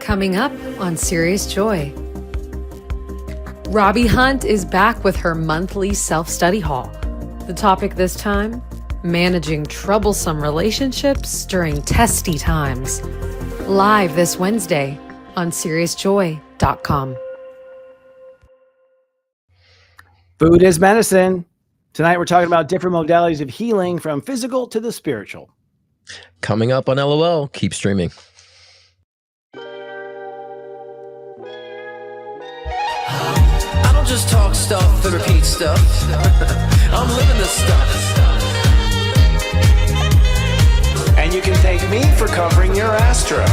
Coming up on Serious Joy. Robbie Hunt is back with her monthly self-study hall. The topic this time, managing troublesome relationships during testy times. Live this Wednesday on SeriousJoy.com. Food is medicine. Tonight we're talking about different modalities of healing from physical to the spiritual. Coming up on LOL. Keep streaming. I don't just talk stuff and repeat stuff. I'm living this stuff. And you can thank me for covering your astro.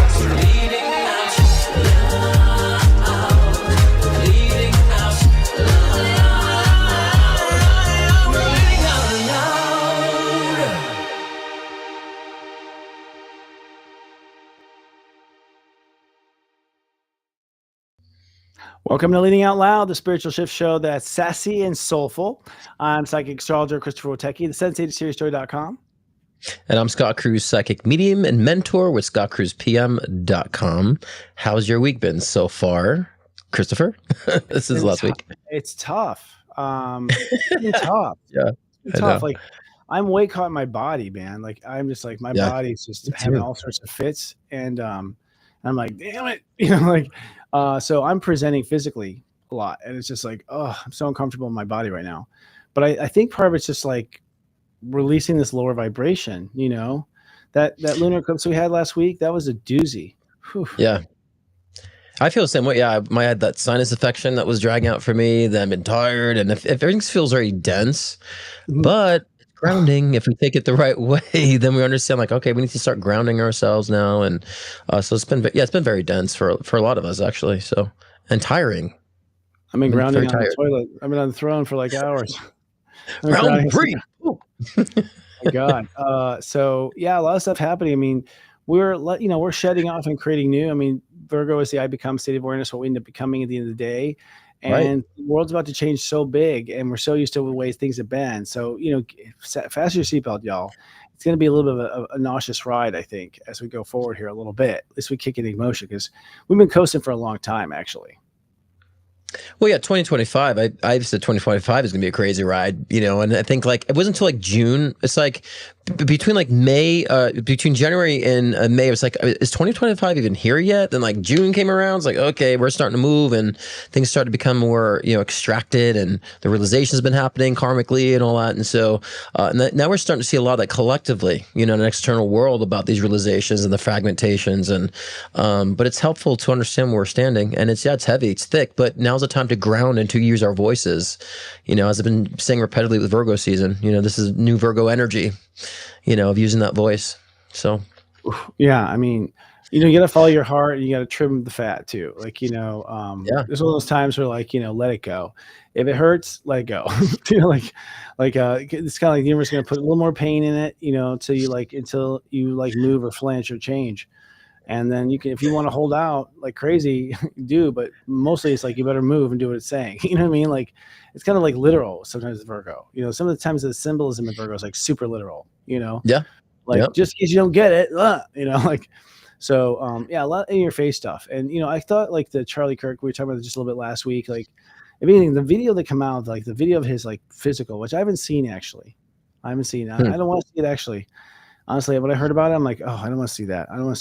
Welcome to Leading Out Loud, the spiritual shift show that's sassy and soulful. I'm psychic astrologer Christopher Wotecki, the sensei to SeriousJoy.com. And I'm Scott Cruz, psychic medium and mentor with ScottCruzPM.com. How's your week been so far, Christopher? This is last week. It's tough. It's tough. Yeah, it's tough. Like, I'm way caught in my body, man. Like, I'm just like, my body's just having all sorts of fits. And I'm like, damn it. So I'm presenting physically a lot. And it's just like, oh, I'm so uncomfortable in my body right now. But I think part of it's just like releasing this lower vibration, that lunar eclipse we had last week, that was a doozy. Whew. Yeah. I feel the same way. Yeah, I had that sinus infection that was dragging out for me. Then I've been tired. And if everything feels very dense, but grounding, if we take it the right way, then we understand like, okay, we need to start grounding ourselves now. And so it's been very dense for a lot of us actually. So, and tiring. I've been grounding on the toilet. I've been on the throne for like hours. Round three. My God. So yeah, a lot of stuff happening. I mean, we're shedding off and creating new. I mean, Virgo is the I become state of awareness, what we end up becoming at the end of the day. And the world's about to change so big, and we're so used to the way things have been. So, fasten your seatbelt, y'all. It's going to be a little bit of a nauseous ride, I think, as we go forward here a little bit. At least we kick into emotion because we've been coasting for a long time, actually. Well, yeah, 2025. I said 2025 is going to be a crazy ride, and I think like it wasn't until like June. It's like between like between January and May, it was like, is 2025 even here yet? Then like June came around. It's like, okay, we're starting to move and things started to become more, extracted, and the realization's been happening karmically and all that. And so now we're starting to see a lot of that collectively, in an external world about these realizations and the fragmentations. And but it's helpful to understand where we're standing. And it's heavy, it's thick, but now's the time to ground and to use our voices. As I've been saying repeatedly with Virgo season, this is new Virgo energy, of using that voice. So, yeah, I mean, you got to follow your heart, and you got to trim the fat too. Like, there's one of those times where like, let it go. If it hurts, let it go. It's kind of like the universe is going to put a little more pain in it, until you move or flinch or change. And then you can, if you want to hold out like crazy, do, but mostly it's like, you better move and do what it's saying. You know what I mean? Like, it's kind of like literal sometimes with Virgo, some of the times the symbolism of Virgo is like super literal, Yeah. Just in case you don't get it, so, a lot in your face stuff. And, I thought like the Charlie Kirk, we were talking about just a little bit last week, like if anything, the video that come out, like the video of his like physical, which I haven't seen actually. I don't want to see it actually. Honestly, when I heard about it, I'm like, oh, I don't want to see that. I don't want to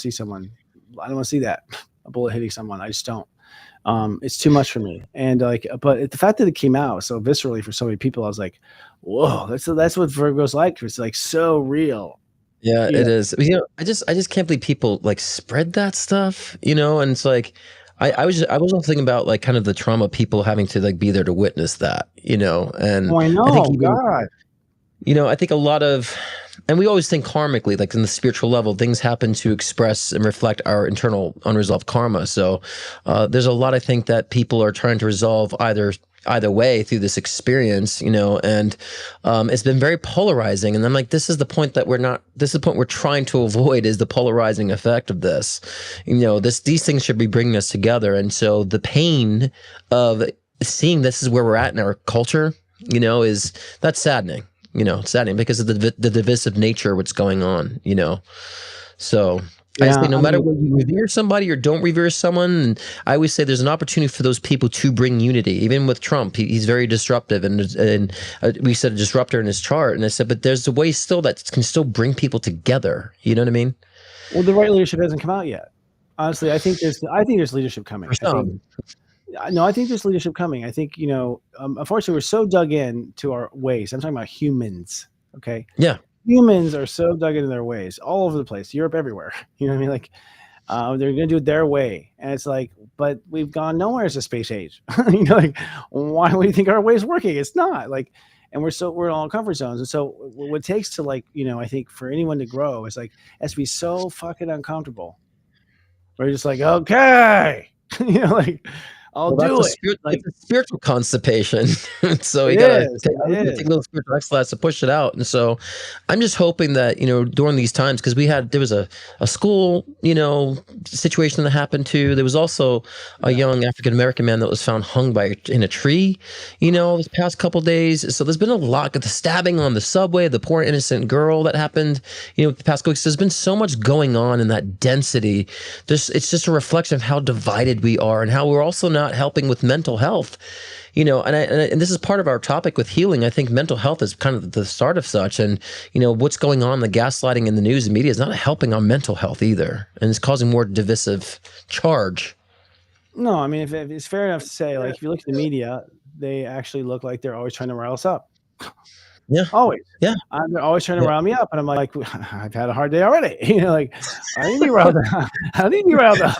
see that. A bullet hitting someone. I just don't. It's too much for me. And but the fact that it came out so viscerally for so many people, I was like, whoa, that's what Virgo's like. It's like so real. Yeah, it is. I just can't believe people like spread that stuff, and it's like, I was also thinking about like kind of the trauma people having to like be there to witness that, and I know, I think God. I think a lot of, and we always think karmically, like in the spiritual level, things happen to express and reflect our internal unresolved karma. So there's a lot, I think, that people are trying to resolve either way through this experience, and it's been very polarizing. And I'm like, this is the point we're trying to avoid, is the polarizing effect of this. These things should be bringing us together. And so the pain of seeing this is where we're at in our culture, that's saddening. It's saddening because of the divisive nature of what's going on, So I Yeah, say no I matter mean, what, you revere somebody or don't revere someone, and I always say there's an opportunity for those people to bring unity. Even with Trump, he's very disruptive, and we said a disruptor in his chart, and I said, but there's a way still that can still bring people together. You know what I mean? well, the right leadership hasn't come out yet. Honestly, I think there's leadership For coming. some, No, I think there's leadership coming. I think, unfortunately, we're so dug in to our ways. I'm talking about humans. Okay. yeah. Humans are so dug into their ways all over the place, Europe, everywhere. You know what I mean? Like, they're going to do it their way. And it's like, but we've gone nowhere as a space age. Like, why do you think our way is working? It's not like, and we're all in comfort zones. And so what it takes to, like, I think for anyone to grow is like, it has to be so fucking uncomfortable. We're just like, okay, like, I'll Well, that's do a it. Like, it's a spiritual constipation. So it you gotta is, take, it take a is. little spiritual exercise to push it out. And so I'm just hoping that, during these times, because there was a school, situation that happened too. There was also a Yeah. young African American man that was found hung in a tree, this past couple days. So there's been a lot. The stabbing on the subway, the poor innocent girl that happened, the past couple weeks. There's been so much going on in that density. It's just a reflection of how divided we are and how we're also not helping with mental health. And this is part of our topic with healing. I think mental health is kind of the start of such, and what's going on, the gaslighting in the news and media is not helping our mental health either, and it's causing more divisive charge. No, I mean, if it's fair enough to say, like, if you look at the media, they actually look like they're always trying to rile us up. Yeah, Always. yeah, They're always trying to yeah. rile me up, and I'm like, I've had a hard day already. Like, I need to be riled up. I need to be riled up.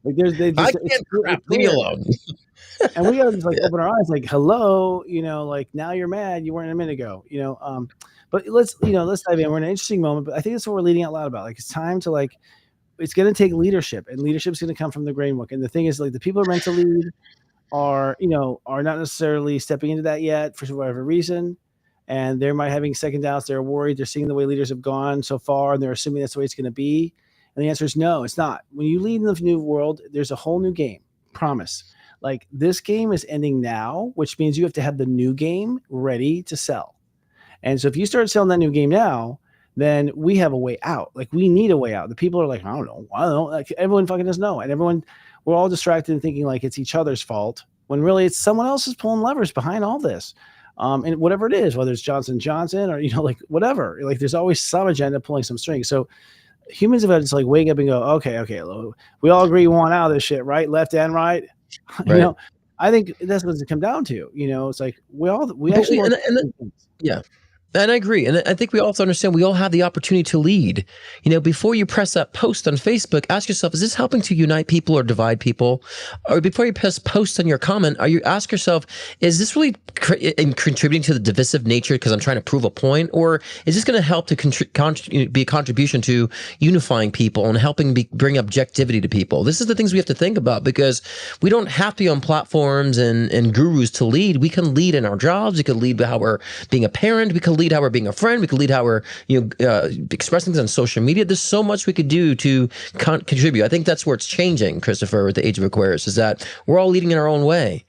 Like there's they I just can't crap. it's Leave me clear. alone. And we gotta just like Yeah, open our eyes, like, hello, like, now you're mad, you weren't a minute ago. But let's dive in. We're in an interesting moment, but I think that's what we're leading out loud about. Like, it's time to, like, it's gonna take leadership, and leadership's gonna come from the grain book. And the thing is, like, the people who are meant to lead are not necessarily stepping into that yet for whatever reason. And they're might having second doubts, they're worried, they're seeing the way leaders have gone so far, and they're assuming that's the way it's gonna be. And the answer is no, it's not. When you lead in the new world, there's a whole new game. Promise. Like, this game is ending now, which means you have to have the new game ready to sell. And so if you start selling that new game now, then we have a way out. Like, we need a way out. The people are like, I don't know. Like, everyone fucking doesn't know. And we're all distracted and thinking like it's each other's fault when really it's someone else is pulling levers behind all this. And whatever it is, whether it's Johnson Johnson or, like, whatever, like, there's always some agenda pulling some strings. So humans have had to just, like, wake up and go, okay, we all agree we want out of this shit, right? Left and right. right. I think that's what it's come down to. It's like we But actually want yeah. And I agree. And I think we also understand we all have the opportunity to lead. Before you press that post on Facebook, ask yourself, is this helping to unite people or divide people? Or before you press post on your comment, ask yourself, is this really contributing to the divisive nature because I'm trying to prove a point? Or is this going to help to be a contribution to unifying people and helping bring objectivity to people? This is the things we have to think about, because we don't have to be on platforms and gurus to lead. We can lead in our jobs. We can lead how we're being a parent. We can lead how we're being a friend. We can lead how we're expressing things on social media. There's so much we could do to contribute. I think that's where it's changing, Christopher, with the Age of Aquarius, is that we're all leading in our own way.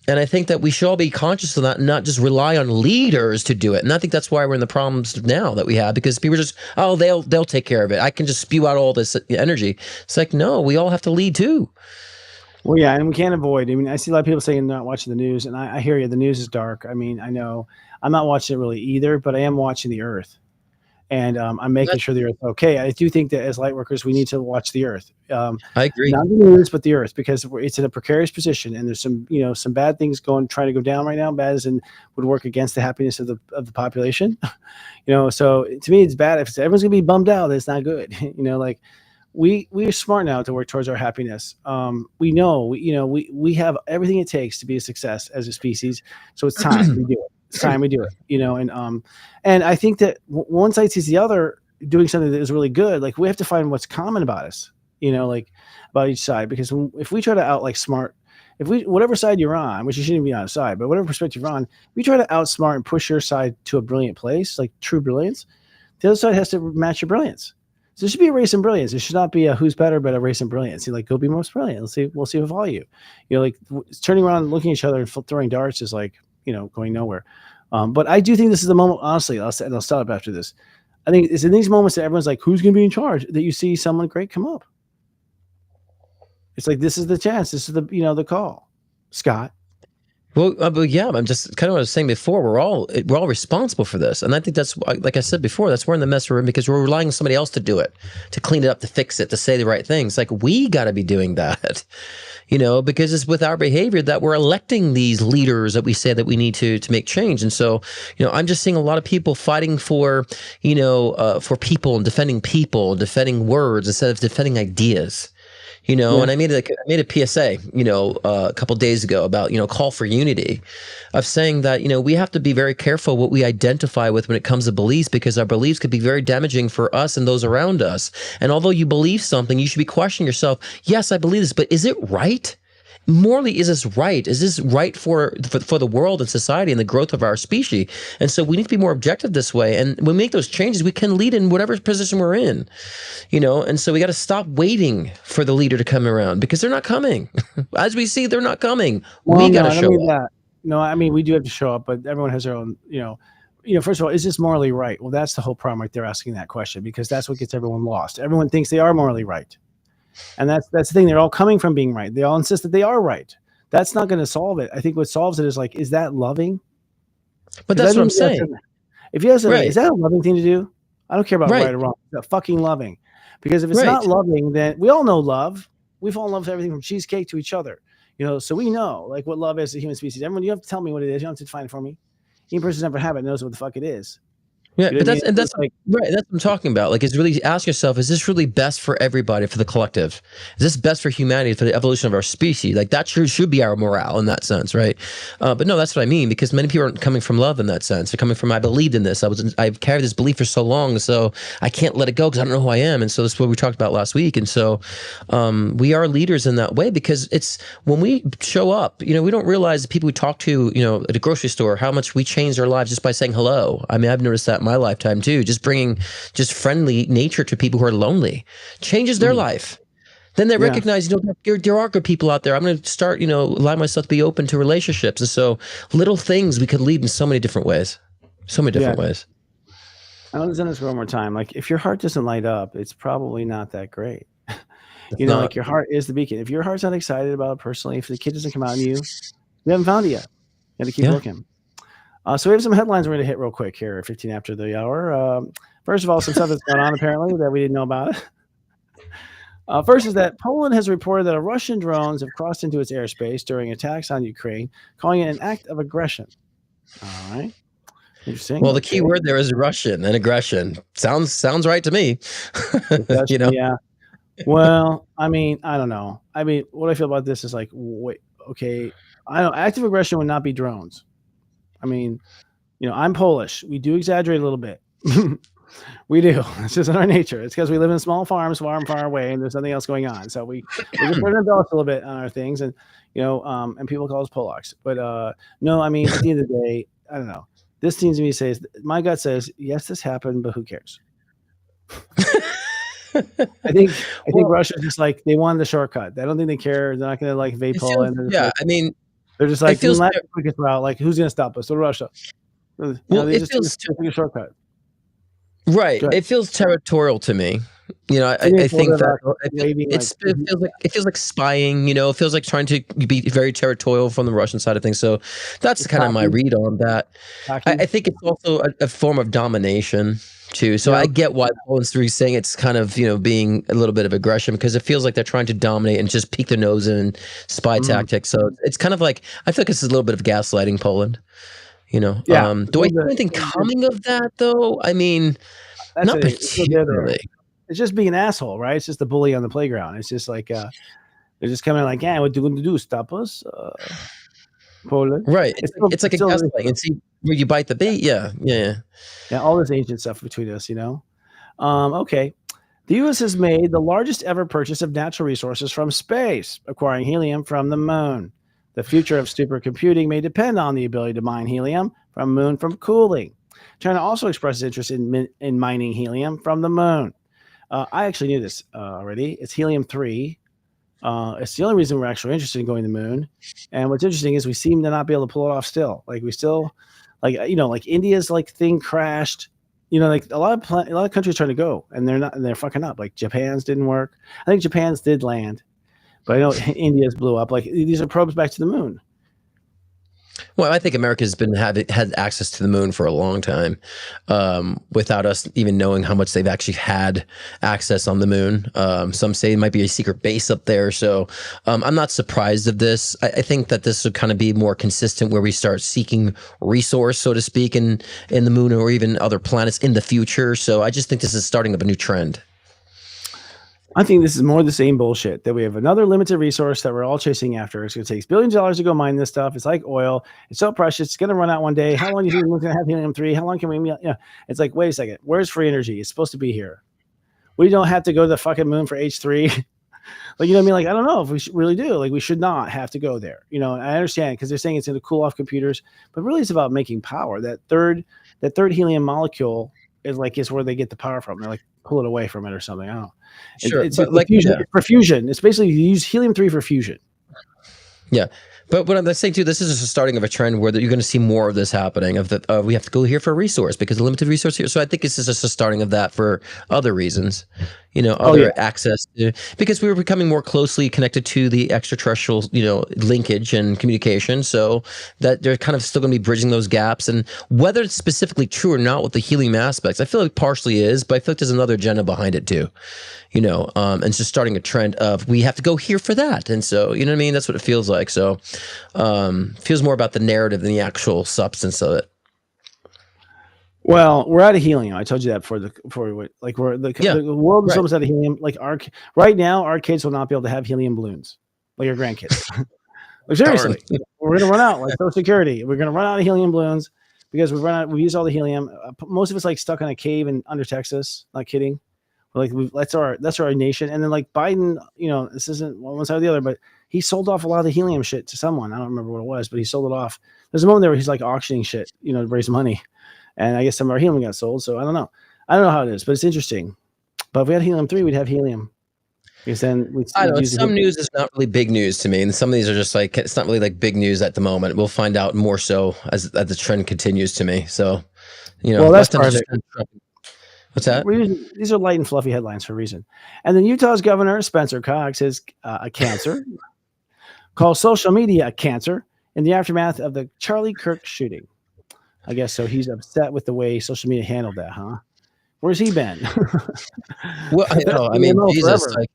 And I think that we should all be conscious of that and not just rely on leaders to do it. And I think that's why we're in the problems now that we have, because people are just, oh, they'll take care of it. I can just spew out all this energy. It's like, no, we all have to lead too. Well, yeah, and we can't avoid. I mean, I see a lot of people saying not watching the news, and I hear you. The news is dark. I mean, I know I'm not watching it really either, but I am watching the Earth, and I'm making sure the Earth's okay. I do think that as light workers, we need to watch the Earth. I agree. Not the news, but the Earth, because it's in a precarious position, and there's some bad things trying to go down right now. Bad as in would work against the happiness of the population. So to me, it's bad. If everyone's gonna be bummed out, that's not good. Like. We are smart now to work towards our happiness. We know, we have everything it takes to be a success as a species. So it's time we do it. It's time we do it. And I think that one side sees the other doing something that is really good. Like, we have to find what's common about us. Like, about each side, because if we try to outsmart, whatever side you're on, which you shouldn't be on a side, but whatever perspective you're on, if you try to outsmart and push your side to a brilliant place, like true brilliance, the other side has to match your brilliance. So there should be a race in brilliance. It should not be a who's better, but a race in brilliance. Like, go be most brilliant. We'll see with all you. Like, turning around and looking at each other and throwing darts is like, going nowhere. But I do think this is the moment, honestly, I'll stop after this. I think it's in these moments that everyone's like, who's going to be in charge? That you see someone great come up. It's like, this is the chance. This is the call. Scott. Well, but yeah, I'm just kind of what I was saying before. We're all responsible for this, and I think that's, like I said before, that's we're in the mess we're in because we're relying on somebody else to do it, to clean it up, to fix it, to say the right things. Like, we got to be doing that, because it's with our behavior that we're electing these leaders that we say that we need to make change. And so, I'm just seeing a lot of people fighting for people and defending words instead of defending ideas. And I made a PSA, a couple days ago about, call for unity, of saying that, we have to be very careful what we identify with when it comes to beliefs, because our beliefs could be very damaging for us and those around us. And although you believe something, you should be questioning yourself. Yes, I believe this, but is it right? Morally, is this right? Is this right for the world and society and the growth of our species? And so we need to be more objective this way. And when we make those changes, we can lead in whatever position we're in, and so we got to stop waiting for the leader to come around, because they're not coming. As we see, they're not coming. Well, We got to show up. that. No, I mean, we do have to show up, but everyone has their own, first of all, is this morally right? Well, that's the whole problem right there, asking that question, because that's what gets everyone lost. Everyone thinks they are morally right. And that's the thing. They're all coming from being right. They all insist that they are right. That's not going to solve it. I think what solves it is like, is that loving? But that's what I'm saying. If you ask, Right. is that a loving thing to do? I don't care about Right. right or wrong. It's fucking loving. Because if it's Right. not loving, then we all know love. We fall in love with everything from cheesecake to each other. So we know like what love is to human species. Everyone, you have to tell me what it is. You don't have to define it for me. Any person who's never had it knows what the fuck it is. Yeah, You know but what I that's mean? and that's It's like, right. That's what I'm talking about. Like, it's really ask yourself: is this really best for everybody, for the collective? Is this best for humanity, for the evolution of our species? Like, that should be our morale in that sense, right? But no, that's what I mean, because many people aren't coming from love in that sense. They're coming from, I believed in this. I've carried this belief for so long, so I can't let it go because I don't know who I am. And so that's what we talked about last week. And so we are leaders in that way, because it's when we show up, we don't realize the people we talk to, at a grocery store, how much we change their lives just by saying hello. I mean, I've noticed that in my lifetime too. Just bringing friendly nature to people who are lonely changes their life. Then they recognize, there are good people out there. I'm going to start, allow myself to be open to relationships. And so little things we could lead in so many different ways. So many different ways. I want to send this one more time. Like, if your heart doesn't light up, it's probably not that great. not. Like, your heart is the beacon. If your heart's not excited about it personally, if the kid doesn't come out in you haven't found it yet. You got to keep looking. So we have some headlines we're going to hit real quick here, 15 after the hour. First of all, some stuff that's going on apparently that we didn't know about. First is that Poland has reported that Russian drones have crossed into its airspace during attacks on Ukraine, calling it an act of aggression. All right. Interesting. Well, the key word there is Russian and aggression. Sounds right to me. Yeah. Well, I mean, I don't know. I mean, what I feel about this is like, wait, okay. I know active aggression would not be drones. I mean, I'm Polish. We do exaggerate a little bit. We do. It's just in our nature. It's because we live in small farms far away, and there's nothing else going on. So we just put an belt a little bit on our things, and and people call us Polacks. But no, I mean, at the end of the day, I don't know. This seems to me says, my gut says, yes, this happened, but who cares? I think Russia's just like, they wanted the shortcut. I don't think they care. They're not going to like vape Poland. They're just like, that's the quickest route. Like, who's going to stop us? So Russia. They just take a shortcut. Right. It feels territorial to me. I think that it feels like spying. It feels like trying to be very territorial from the Russian side of things. So that's kind of my read on that. I think it's also a form of domination too. So I get why Poland's saying it's kind of being a little bit of aggression, because it feels like they're trying to dominate and just peek their nose in spy tactics. So it's kind of like, I feel like it's a little bit of gaslighting Poland. Do I see anything coming of that though? I mean, not particularly. It's just being an asshole, right? It's just a bully on the playground. It's just like they're just coming like, yeah, what are you going to do? Stop us, Poland? Right. It's like a gaslighting. And see where you bite the bait. Yeah. All this ancient stuff between us, Okay. The U.S. has made the largest ever purchase of natural resources from space, acquiring helium from the moon. The future of supercomputing may depend on the ability to mine helium from moon from cooling. China also expresses interest in mining helium from the moon. I actually knew this already. It's helium-3. It's the only reason we're actually interested in going to the moon. And what's interesting is we seem to not be able to pull it off still. Like we still, like India's like thing crashed. like a lot of countries trying to go, and they're fucking up. Like Japan's didn't work. I think Japan's did land, but I know India's blew up. Like these are probes back to the moon. Well, I think America's had access to the moon for a long time, without us even knowing how much they've actually had access on the moon. Some say it might be a secret base up there. So I'm not surprised of this. I think that this would kind of be more consistent where we start seeking resource, so to speak, in the moon or even other planets in the future. So I just think this is starting up a new trend. I think this is more the same bullshit that we have another limited resource that we're all chasing after. It's going to take billions of dollars to go mine this stuff. It's like oil. It's so precious. It's going to run out one day. How long do you think we're going to have helium-3? How long can we? It's like, wait a second. Where's free energy? It's supposed to be here. We don't have to go to the fucking moon for H3. Like, you know what I mean? Like, I don't know if we really do. Like, we should not have to go there. I understand because they're saying it's going to cool off computers, but really it's about making power. That third helium molecule is where they get the power from. They're like pull it away from it or something. I don't know. Sure, It's like fusion, for fusion. It's basically you use helium-3 for fusion. Yeah. But what I'm saying too, this is just a starting of a trend where you're going to see more of this happening. We have to go here for a resource because of limited resource here. So I think this is just a starting of that for other reasons, access to, because we were becoming more closely connected to the extraterrestrial, linkage and communication. So that they're kind of still going to be bridging those gaps. And whether it's specifically true or not with the helium aspects, I feel like partially is, but I feel like there's another agenda behind it too. And it's just starting a trend of we have to go here for that. And so, you know what I mean? That's what it feels like. So feels more about the narrative than the actual substance of it. Well, we're out of helium. I told you that the world is almost out of helium. Like right now, our kids will not be able to have helium balloons, like our grandkids. Like seriously, we're gonna run out. Like Social Security, we're gonna run out of helium balloons because we use all the helium. Most of it's like stuck in a cave under Texas. Not kidding. Like that's our nation. And then like Biden, this isn't one side or the other, but he sold off a lot of the helium shit to someone. I don't remember what it was, but he sold it off. There's a moment there where he's like auctioning shit, to raise money. And I guess some of our helium got sold. So I don't know. I don't know how it is, but it's interesting. But if we had helium-3, we'd have helium. Because then I don't know. Some news is not really big news to me. And some of these are just like, it's not really like big news at the moment. We'll find out more so as the trend continues to me. So, well, that's part of it. What's that? These are light and fluffy headlines for a reason. And then Utah's governor, Spencer Cox, has a cancer, calls social media a cancer in the aftermath of the Charlie Kirk shooting. I guess so. He's upset with the way social media handled that, huh? Where's he been? Well, I know. I mean, Jesus, like,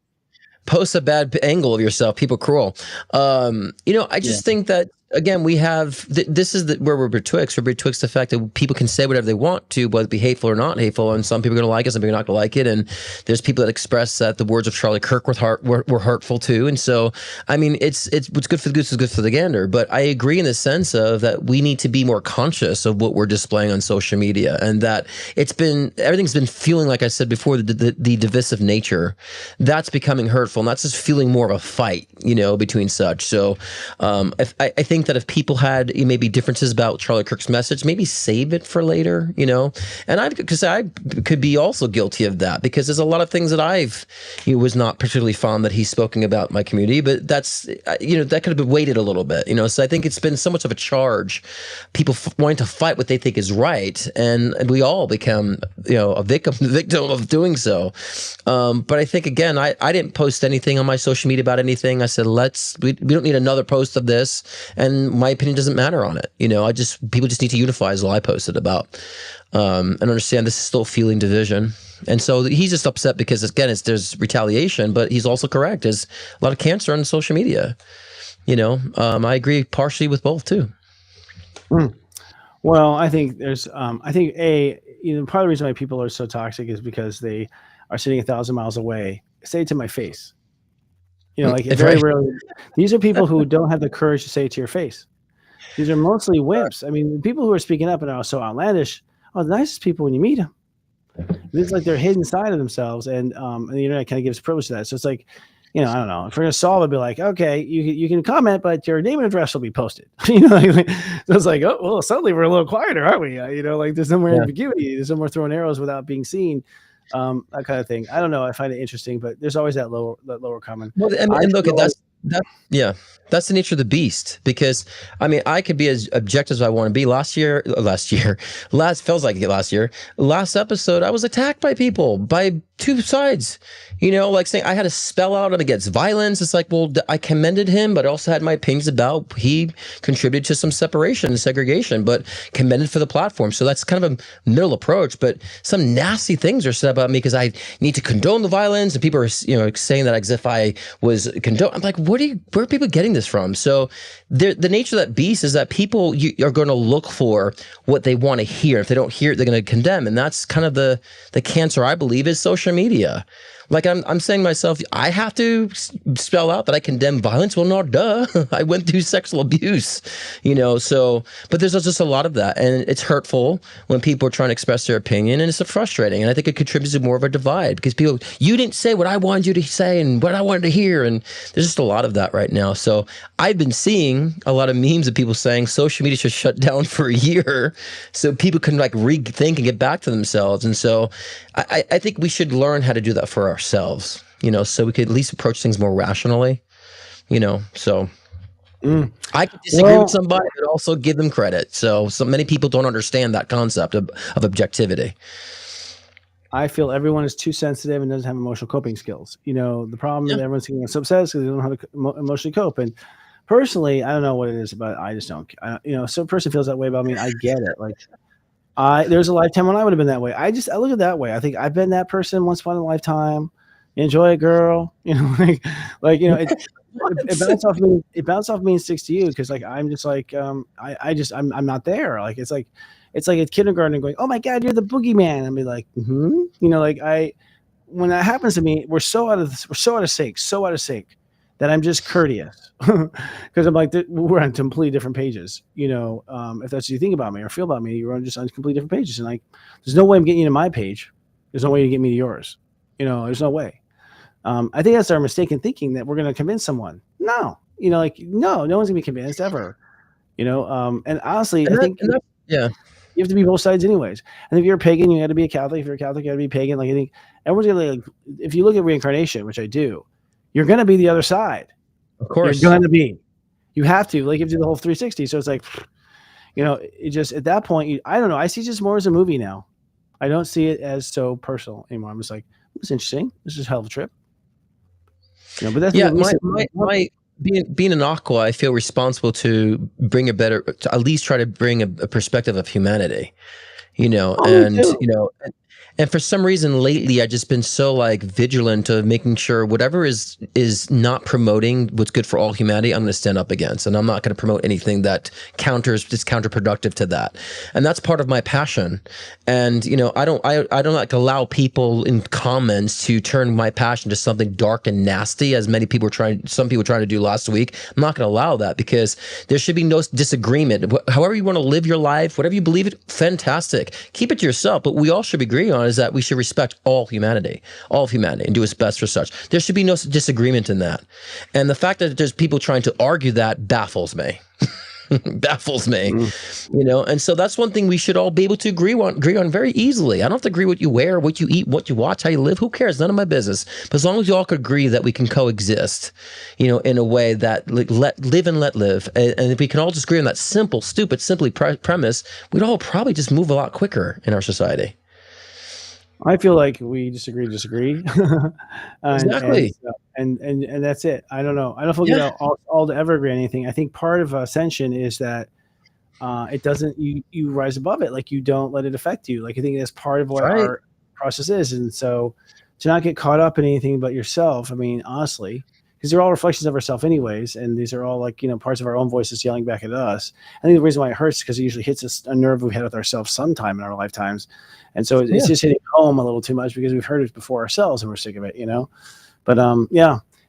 post a bad angle of yourself. People cruel. I just think that, again, we have this is where we're betwixt. We're betwixt the fact that people can say whatever they want to, whether it be hateful or not hateful, and some people are going to like it, some people are not going to like it. And there's people that express that the words of Charlie Kirk were hurtful too. And so, I mean, it's what's good for the goose is good for the gander. But I agree in the sense of that we need to be more conscious of what we're displaying on social media, and that everything's been feeling, like I said before, the divisive nature that's becoming hurtful, and that's just feeling more of a fight, between such. So, I think that if people had maybe differences about Charlie Kirk's message, maybe save it for later, and I could be also guilty of that, because there's a lot of things that was not particularly fond that he's spoken about in my community, but that's, that could have been weighted a little bit, so I think it's been so much of a charge, people wanting to fight what they think is right, and we all become, a victim of doing so. But I think, again, I didn't post anything on my social media about anything. I said, we don't need another post of this. And my opinion doesn't matter on it. People just need to unify is all I posted about, and understand this is still fueling division. And so he's just upset because, again, there's retaliation, but he's also correct. There's a lot of cancer on social media. I agree partially with both too. Well, I think there's, part of the reason why people are so toxic is because they are sitting 1,000 miles away. Say it to my face. Very rarely. These are people who don't have the courage to say it to your face. These are mostly wimps. I mean, people who are speaking up and are so outlandish are the nicest people when you meet them. It's like they're hidden side of themselves, and the internet kind of gives privilege to that. So it's like, I don't know. If we're gonna solve it, be like, okay, you can comment, but your name and address will be posted. So it's like, oh well, suddenly we're a little quieter, aren't we? There's no more ambiguity. There's no more throwing arrows without being seen. That kind of thing. I don't know. I find it interesting, but there's always that lower comment. Well, and look, that's yeah. That's the nature of the beast. Because I mean, I could be as objective as I want to be. Last feels like last year. Last episode, I was attacked by people, by two sides. Like saying I had to spell out against violence. It's like, well, I commended him, but I also had my opinions about he contributed to some separation and segregation, but commended for the platform. So that's kind of a middle approach. But some nasty things are said about me because I need to condone the violence, and people are saying that as if I was condone. I'm like, where are people getting this from? So the nature of that beast is that people are going to look for what they want to hear. If they don't hear it, they're going to condemn, and that's kind of the cancer, I believe, is social media. Like I'm saying to myself, I have to spell out that I condemn violence. Well, no, duh. I went through sexual abuse, so, but there's just a lot of that. And it's hurtful when people are trying to express their opinion, and it's frustrating. And I think it contributes to more of a divide because you didn't say what I wanted you to say and what I wanted to hear. And there's just a lot of that right now. So I've been seeing a lot of memes of people saying social media should shut down for a year so people can rethink and get back to themselves. And so I think we should learn how to do that for ourselves, so we could at least approach things more rationally, so I could disagree with somebody, but also give them credit. So many people don't understand that concept of objectivity. I feel everyone is too sensitive and doesn't have emotional coping skills. The problem that everyone's getting so upset is because they don't know how to emotionally cope. And personally, I don't know what it is, but I just don't. So a person feels that way about me. I get it. There's a lifetime when I would have been that way. I look at it that way. I think I've been that person once upon a lifetime. Enjoy it, girl. it bounced off me. It bounced off me and sticks to you because I'm just I'm not there. It's like at kindergarten going, oh my God, you're the boogeyman. And be like, when that happens to me, we're so out of sync that I'm just courteous because I'm like, we're on completely different pages. If that's what you think about me or feel about me, you're on just on completely different pages. And there's no way I'm getting you to my page. There's no way to get me to yours. There's no way. I think that's our mistaken thinking that we're going to convince someone. No, no one's gonna be convinced ever. And honestly, I think you have to be both sides anyways. And if you're a pagan, you got to be a Catholic. If you're a Catholic, you got to be pagan. I think everyone's gonna if you look at reincarnation, which I do, you're going to be the other side. Of course. You're going to be. You have to. You have to do the whole 360. So it's it just, at that point, I don't know. I see it just more as a movie now. I don't see it as so personal anymore. I'm just like, it's interesting. This is a hell of a trip. But that's my being an Aqua, I feel responsible to bring to at least try to bring a perspective of humanity, and for some reason lately, I've just been so vigilant of making sure whatever is not promoting what's good for all humanity, I'm going to stand up against, and I'm not going to promote anything that is counterproductive to that. And that's part of my passion. And I don't allow people in comments to turn my passion to something dark and nasty, as some people trying to do last week. I'm not going to allow that because there should be no disagreement. However you want to live your life, whatever you believe it, fantastic. Keep it to yourself. But we all should agree on is that we should respect all of humanity, and do its best for such. There should be no disagreement in that. And the fact that there's people trying to argue that baffles me. And so that's one thing we should all be able to agree on very easily. I don't have to agree what you wear, what you eat, what you watch, how you live. Who cares? None of my business. But as long as you all could agree that we can coexist, in a way that let live and let live. And if we can all just agree on that simple, stupid, premise, we'd all probably just move a lot quicker in our society. I feel like we disagree. Exactly. And that's it. I don't know. I don't feel like all to ever agree on anything. I think part of ascension is that it doesn't, you rise above it. You don't let it affect you. I think that's part of what our process is. And so to not get caught up in anything but yourself, honestly, because they're all reflections of ourselves anyways. And these are all parts of our own voices yelling back at us. I think the reason why it hurts is because it usually hits us a nerve we've had with ourselves sometime in our lifetimes. And so it's just hitting home a little too much because we've heard it before ourselves and we're sick of it, But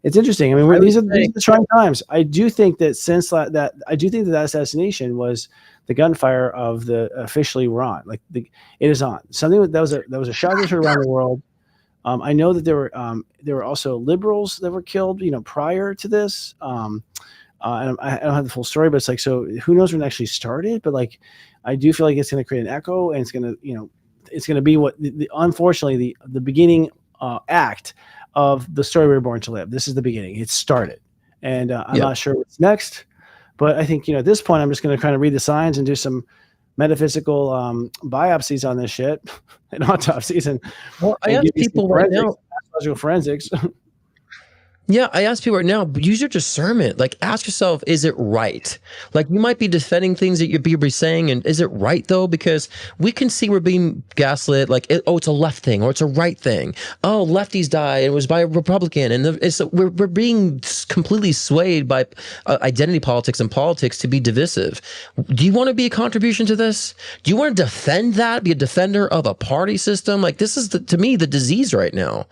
it's interesting. These are the trying times. I do think that that assassination was the gunfire of the officially we're on. It is on. Something that was a shock that heard around the world. I know that there were also liberals that were killed, prior to this. And I don't have the full story, but it's so who knows when it actually started? But I do feel like it's going to create an echo, and it's going to, it's going to be what unfortunately the beginning act of the story we were born to live. This is the beginning. It started, and I'm not sure what's next. But I think, at this point, I'm just going to kind of read the signs and do some metaphysical biopsies on this shit and autopsies and I ask people right now, pathological forensics. Yeah, I ask people right now, use your discernment. Like, ask yourself, is it right? Like, you might be defending things that you're saying, and is it right, though? Because we can see we're being gaslit, like, it's a left thing, or it's a right thing. Oh, lefties died, it was by a Republican. And we're being completely swayed by identity politics and politics to be divisive. Do you want to be a contribution to this? Do you want to defend that, be a defender of a party system? Like, this is, to me, the disease right now.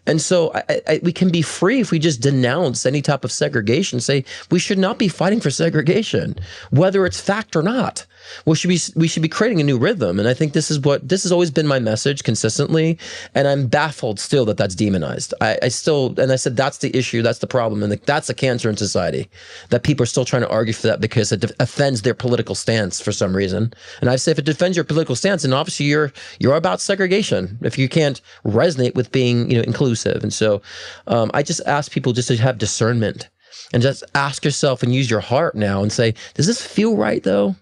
And so we can be free if we just denounce any type of segregation, say we should not be fighting for segregation, whether it's fact or not. We should be creating a new rhythm. And I think this has always been my message consistently. And I'm baffled still that that's demonized. I said, that's the issue. That's the problem. And that's a cancer in society, that people are still trying to argue for that because it offends their political stance for some reason. And I say, if it defends your political stance, then obviously you're about segregation if you can't resonate with being, inclusive. And so I just ask people just to have discernment and just ask yourself and use your heart now and say, does this feel right though?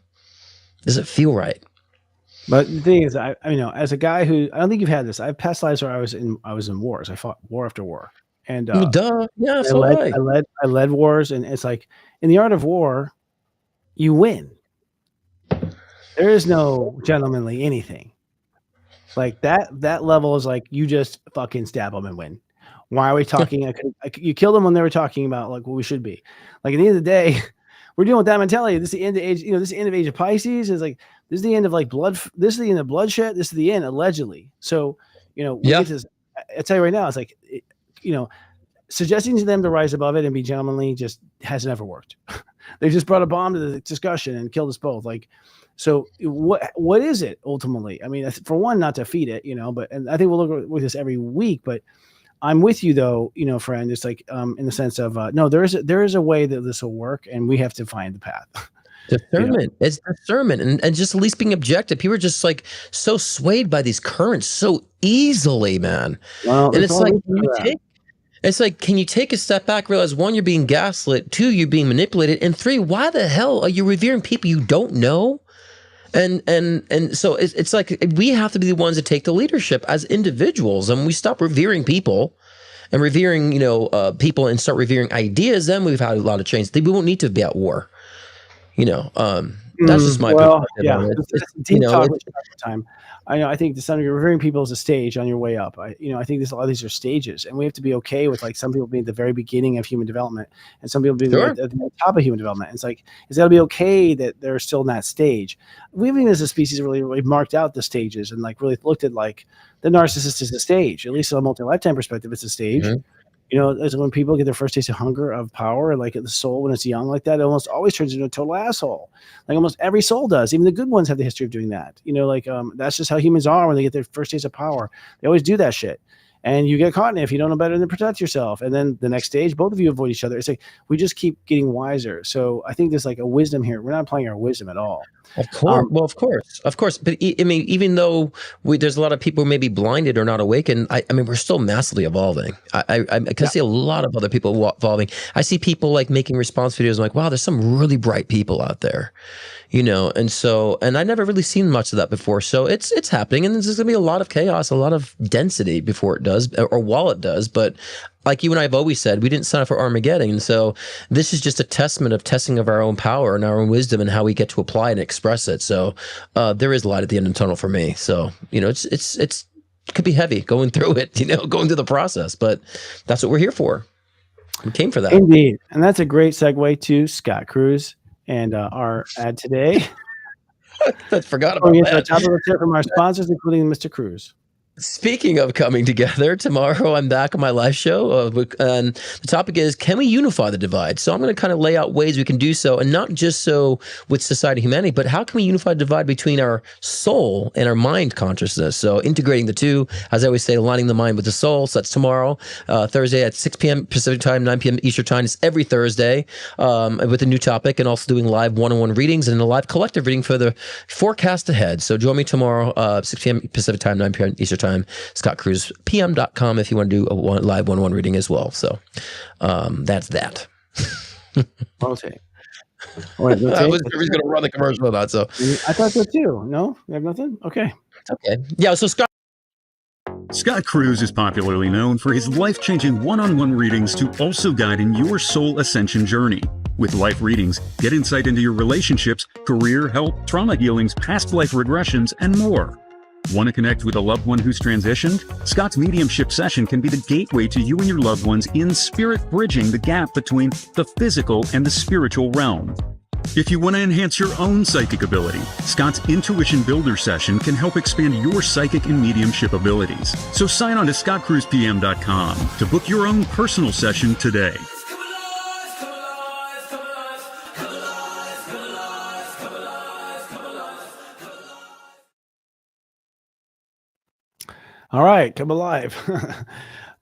Does it feel right? But the thing is, I as a guy who, I don't think you've had this. I have past lives where I was in wars. I fought war after war, and duh, yeah, I led wars, and it's like in the art of war, you win. There is no gentlemanly anything. Like that level is like you just fucking stab them and win. Why are we talking? You killed them when they were talking about like what we should be. Like at the end of the day, we're dealing with that mentality. This is the end of age. This is the end of age of Pisces. Is like this is the end of like blood. This is the end of bloodshed. This is the end allegedly. So I tell you right now, it's like suggesting to them to rise above it and be gentlemanly just has never worked. They just brought a bomb to the discussion and killed us both. Like, so what is it ultimately? I mean, for one, not to feed it, and I think we'll look with this every week, but I'm with you though, friend. It's like in the sense of no, there is a way that this will work, and we have to find the path. Discernment. It's discernment, and just at least being objective. People are just like so swayed by these currents so easily, man. Well, and it's like, can you take a step back, realize one, you're being gaslit, two, you're being manipulated, and three, why the hell are you revering people you don't know? And so it's like we have to be the ones that take the leadership as individuals, and we stop revering people and revering people and start revering ideas. Then we've had a lot of change. We won't need to be at war. That's just my perspective. Yeah, it's deep talk time. I think to some degree, revering people is a stage on your way up. I think a lot of these are stages, and we have to be okay with like some people being at the very beginning of human development, and some people being at the top of human development. It's like it's got to be okay that they're still in that stage. We haven't as a species really marked out the stages and like really looked at like the narcissist is a stage. At least on a multi-lifetime perspective, it's a stage. Mm-hmm. As when people get their first taste of hunger, of power, like the soul when it's young like that, it almost always turns into a total asshole. Like almost every soul does. Even the good ones have the history of doing that. That's just how humans are when they get their first taste of power. They always do that shit. And you get caught in it if you don't know better than protect yourself. And then the next stage, both of you avoid each other. It's like we just keep getting wiser. So I think there's like a wisdom here. We're not applying our wisdom at all. Of course. Of course. But I mean, even though there's a lot of people who may be blinded or not awakened, I mean, we're still massively evolving. I can see a lot of other people evolving. I see people like making response videos. I'm like, wow, there's some really bright people out there, and I never really seen much of that before. So it's happening, and there's going to be a lot of chaos, a lot of density before it does, or while it does. But like you and I have always said, we didn't sign up for Armageddon. And so this is just a testament of testing of our own power and our own wisdom and how we get to apply and express it. So there is light at the end of the tunnel for me. So, it could be heavy going through it, going through the process, but that's what we're here for. We came for that. Indeed. And that's a great segue to Scott Cruz and our ad today. I forgot about that. Let's hear from our sponsors, including Mr. Cruz. Speaking of coming together, tomorrow I'm back on my live show. And the topic is, can we unify the divide? So I'm going to kind of lay out ways we can do so, and not just so with society, humanity, but how can we unify the divide between our soul and our mind consciousness? So integrating the two, as I always say, aligning the mind with the soul. So that's tomorrow, Thursday at 6 p.m. Pacific time, 9 p.m. Eastern time. It's every Thursday with a new topic, and also doing live one-on-one readings and a live collective reading for the forecast ahead. So join me tomorrow, 6 p.m. Pacific time, 9 p.m. Eastern time. ScottCruzPM.com if you want to do a live one-on-one reading as well. So that's that. Rotate. All right, I rotate. was sure he's going to run the commercial or not. So I thought so too. No, you have nothing. Okay. okay, yeah. So Scott Cruz is popularly known for his life-changing one-on-one readings to also guide in your soul ascension journey. With life readings, get insight into your relationships, career, health, trauma healings, past life regressions, and more. Want to connect with a loved one who's transitioned? Scott's mediumship session can be the gateway to you and your loved ones in spirit, bridging the gap between the physical and the spiritual realm. If you want to enhance your own psychic ability, Scott's Intuition Builder session can help expand your psychic and mediumship abilities. So sign on to scottcruzpm.com to book your own personal session today. All right, come alive.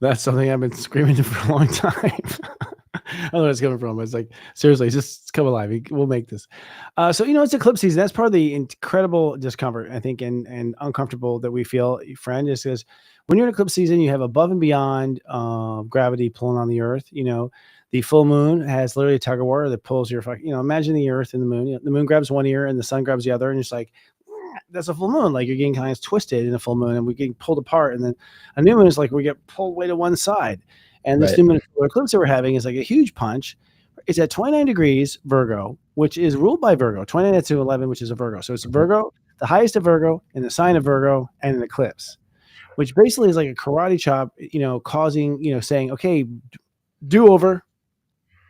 That's something I've been screaming for a long time. I don't know where it's coming from, but it's like, seriously, just come alive. We'll make this. So, it's eclipse season. That's part of the incredible discomfort, I think, and uncomfortable that we feel, friend, is because when you're in eclipse season, you have above and beyond gravity pulling on the earth. The full moon has literally a tug of war that pulls your, imagine the earth and the moon. The moon grabs one ear and the sun grabs the other, and it's like, that's a full moon. Like, you're getting kind of twisted in a full moon, and we're getting pulled apart. And then a new moon is like we get pulled way to one side. And this new moon eclipse that we're having is like a huge punch. It's at 29 degrees Virgo, which is ruled by Virgo, 29 to 11, which is a Virgo. So it's Virgo, the highest of Virgo, in the sign of Virgo, and an eclipse, which basically is like a karate chop, causing, saying, okay, do over.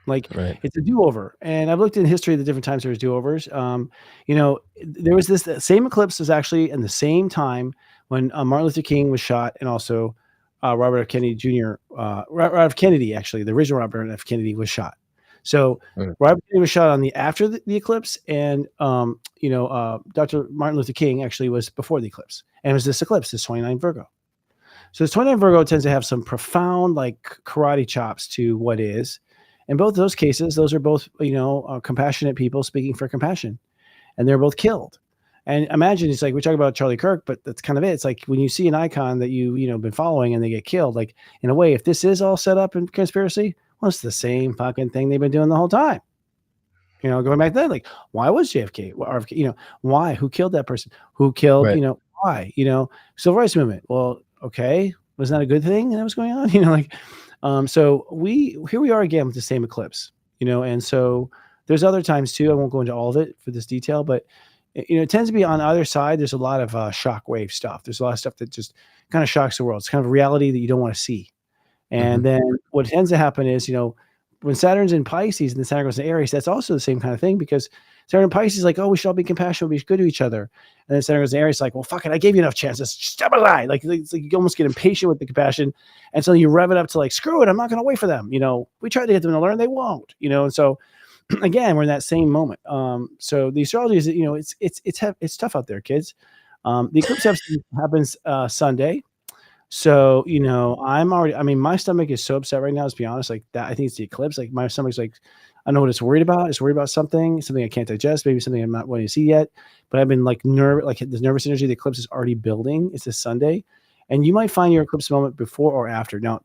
Like, it's a do-over. And I've looked in history of the different times there was do-overs. There was the same eclipse was actually in the same time when Martin Luther King was shot, and also Robert F. Kennedy Jr. Robert F. Kennedy, actually, the original Robert F. Kennedy was shot. So Robert Kennedy was shot on after the eclipse, and Dr. Martin Luther King actually was before the eclipse. And it was this eclipse, this 29 Virgo. So this 29 Virgo tends to have some profound, like, karate chops to what is. In both of those cases, those are both, compassionate people speaking for compassion, and they're both killed. And imagine, it's like, we talk about Charlie Kirk, but that's kind of it. It's like when you see an icon that you've been following and they get killed, like, in a way, if this is all set up in conspiracy, well, it's the same fucking thing they've been doing the whole time. Going back then, like, why was JFK? RFK, why? Who killed that person? Who killed, why? Civil rights movement. Well, okay, was that a good thing that was going on? So here we are again with the same eclipse, and so there's other times too. I won't go into all of it for this detail, but it tends to be on either side. There's a lot of shockwave stuff. There's a lot of stuff that just kind of shocks the world. It's kind of a reality that you don't want to see. And then what tends to happen is, when Saturn's in Pisces and then Saturn goes to Aries, that's also the same kind of thing, because Saturn in Pisces is like, oh, we should all be compassionate, be good to each other. And then Saturn goes to Aries, like, well, fuck it, I gave you enough chances. Step aside. Like, it's like you almost get impatient with the compassion. And so you rev it up to like, screw it, I'm not going to wait for them. We tried to get them to learn, they won't, and so again, we're in that same moment. So the astrology is, it's tough out there, kids. The eclipse happens Sunday. So, my stomach is so upset right now, let's be honest, like that. I think it's the eclipse. Like, my stomach's like, I know what it's worried about. It's worried about something I can't digest, maybe something I'm not wanting to see yet. But I've been like the nervous energy, the eclipse is already building. It's this Sunday. And you might find your eclipse moment before or after. Now,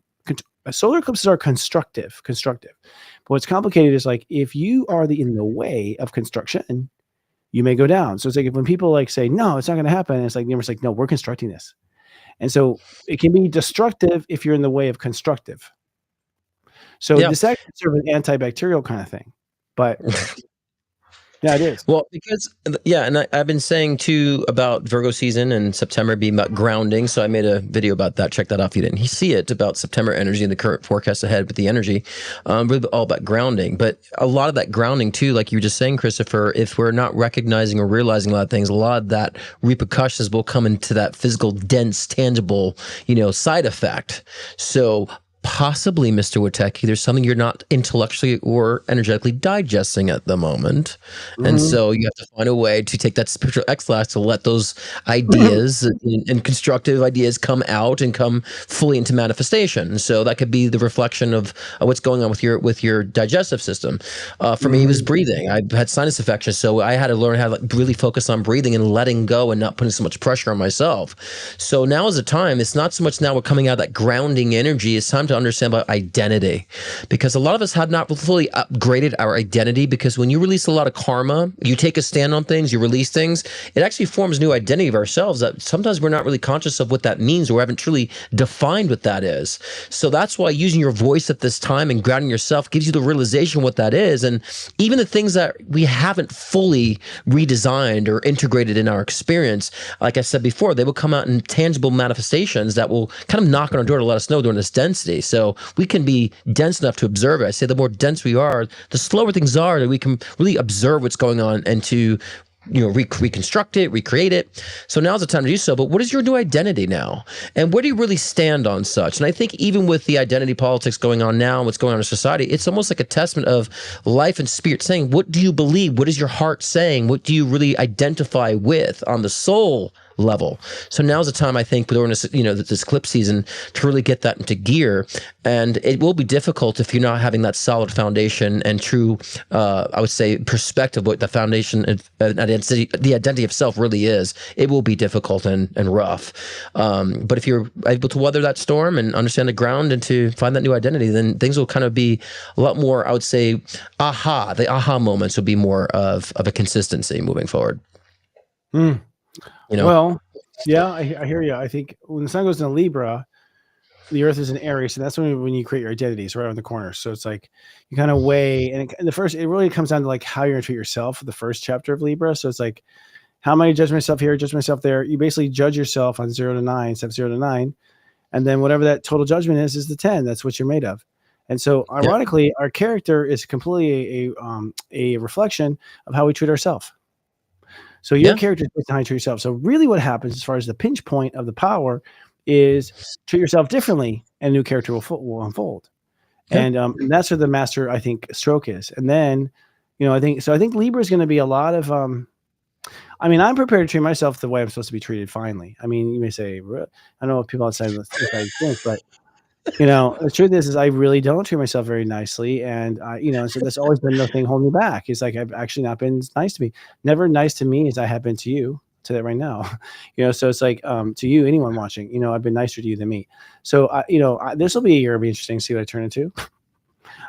solar eclipses are constructive. But what's complicated is, like, if you are in the way of construction, you may go down. So it's like, when people like say, no, it's not going to happen. It's like, the universe, like, no, we're constructing this. And so it can be destructive if you're in the way of constructive. So this actually sort of an antibacterial kind of thing, but yeah, it is. Well, because and I've been saying too about Virgo season and September being about grounding. So I made a video about that. Check that out if you didn't see it, about September energy and the current forecast ahead with the energy. Really all about grounding, but a lot of that grounding too, like you were just saying, Christopher, if we're not recognizing or realizing a lot of things, a lot of that repercussions will come into that physical, dense, tangible, side effect. So possibly, Mr. Witecki, there's something you're not intellectually or energetically digesting at the moment. And so you have to find a way to take that spiritual exercise to let those ideas and constructive ideas come out and come fully into manifestation. So that could be the reflection of what's going on with your digestive system. For me, it was breathing. I had sinus infection, so I had to learn how to really focus on breathing and letting go and not putting so much pressure on myself. So now is the time. It's not so much now we're coming out of that grounding energy. It's time to to understand about identity, because a lot of us have not fully upgraded our identity, because when you release a lot of karma, you take a stand on things, you release things, it actually forms new identity of ourselves that sometimes we're not really conscious of what that means, or haven't truly defined what that is. So that's why using your voice at this time and grounding yourself gives you the realization what that is. And even the things that we haven't fully redesigned or integrated in our experience, like I said before, they will come out in tangible manifestations that will kind of knock on our door to let us know during this density. So we can be dense enough to observe it. I say the more dense we are, the slower things are, that we can really observe what's going on and to reconstruct it, recreate it. So now's the time to do so. But what is your new identity now? And where do you really stand on such? And I think even with the identity politics going on now and what's going on in society, it's almost like a testament of life and spirit saying, what do you believe? What is your heart saying? What do you really identify with on the soul level? So now's the time, I think, during this, this eclipse season, to really get that into gear. And it will be difficult if you're not having that solid foundation and true, I would say, perspective, what the foundation and identity, the identity of self really is. It will be difficult and rough. But if you're able to weather that storm and understand the ground and to find that new identity, then things will kind of be a lot more, I would say, the aha moments will be more of a consistency moving forward. Well, yeah, I hear you. I think when the sun goes into Libra, the Earth is in Aries, and that's when you create your identities right on the corner. So it's like you kind of weigh, and it really comes down to like how you're going to treat yourself. The first chapter of Libra. So it's like, how am I judge myself here, judge myself there? You basically judge yourself on 0 to 9, step 0 to 9, and then whatever that total judgment is the 10. That's what you're made of. And so, ironically, our character is completely a reflection of how we treat ourselves. So your character is based on how you treat yourself. So really what happens as far as the pinch point of the power is treat yourself differently and a new character will unfold. Yeah. And that's where the master, I think, stroke is. And then, I think Libra is going to be a lot of, I'm prepared to treat myself the way I'm supposed to be treated finally. I mean, you may say, I don't know what people outside of the think, but the truth is I really don't treat myself very nicely. And, so that's always been the thing holding me back. It's like, I've actually not been nice to me. Never nice to me as I have been to you today right now. So it's like, to you, anyone watching, I've been nicer to you than me. So, this will be a year. It'll be interesting to see what I turn into.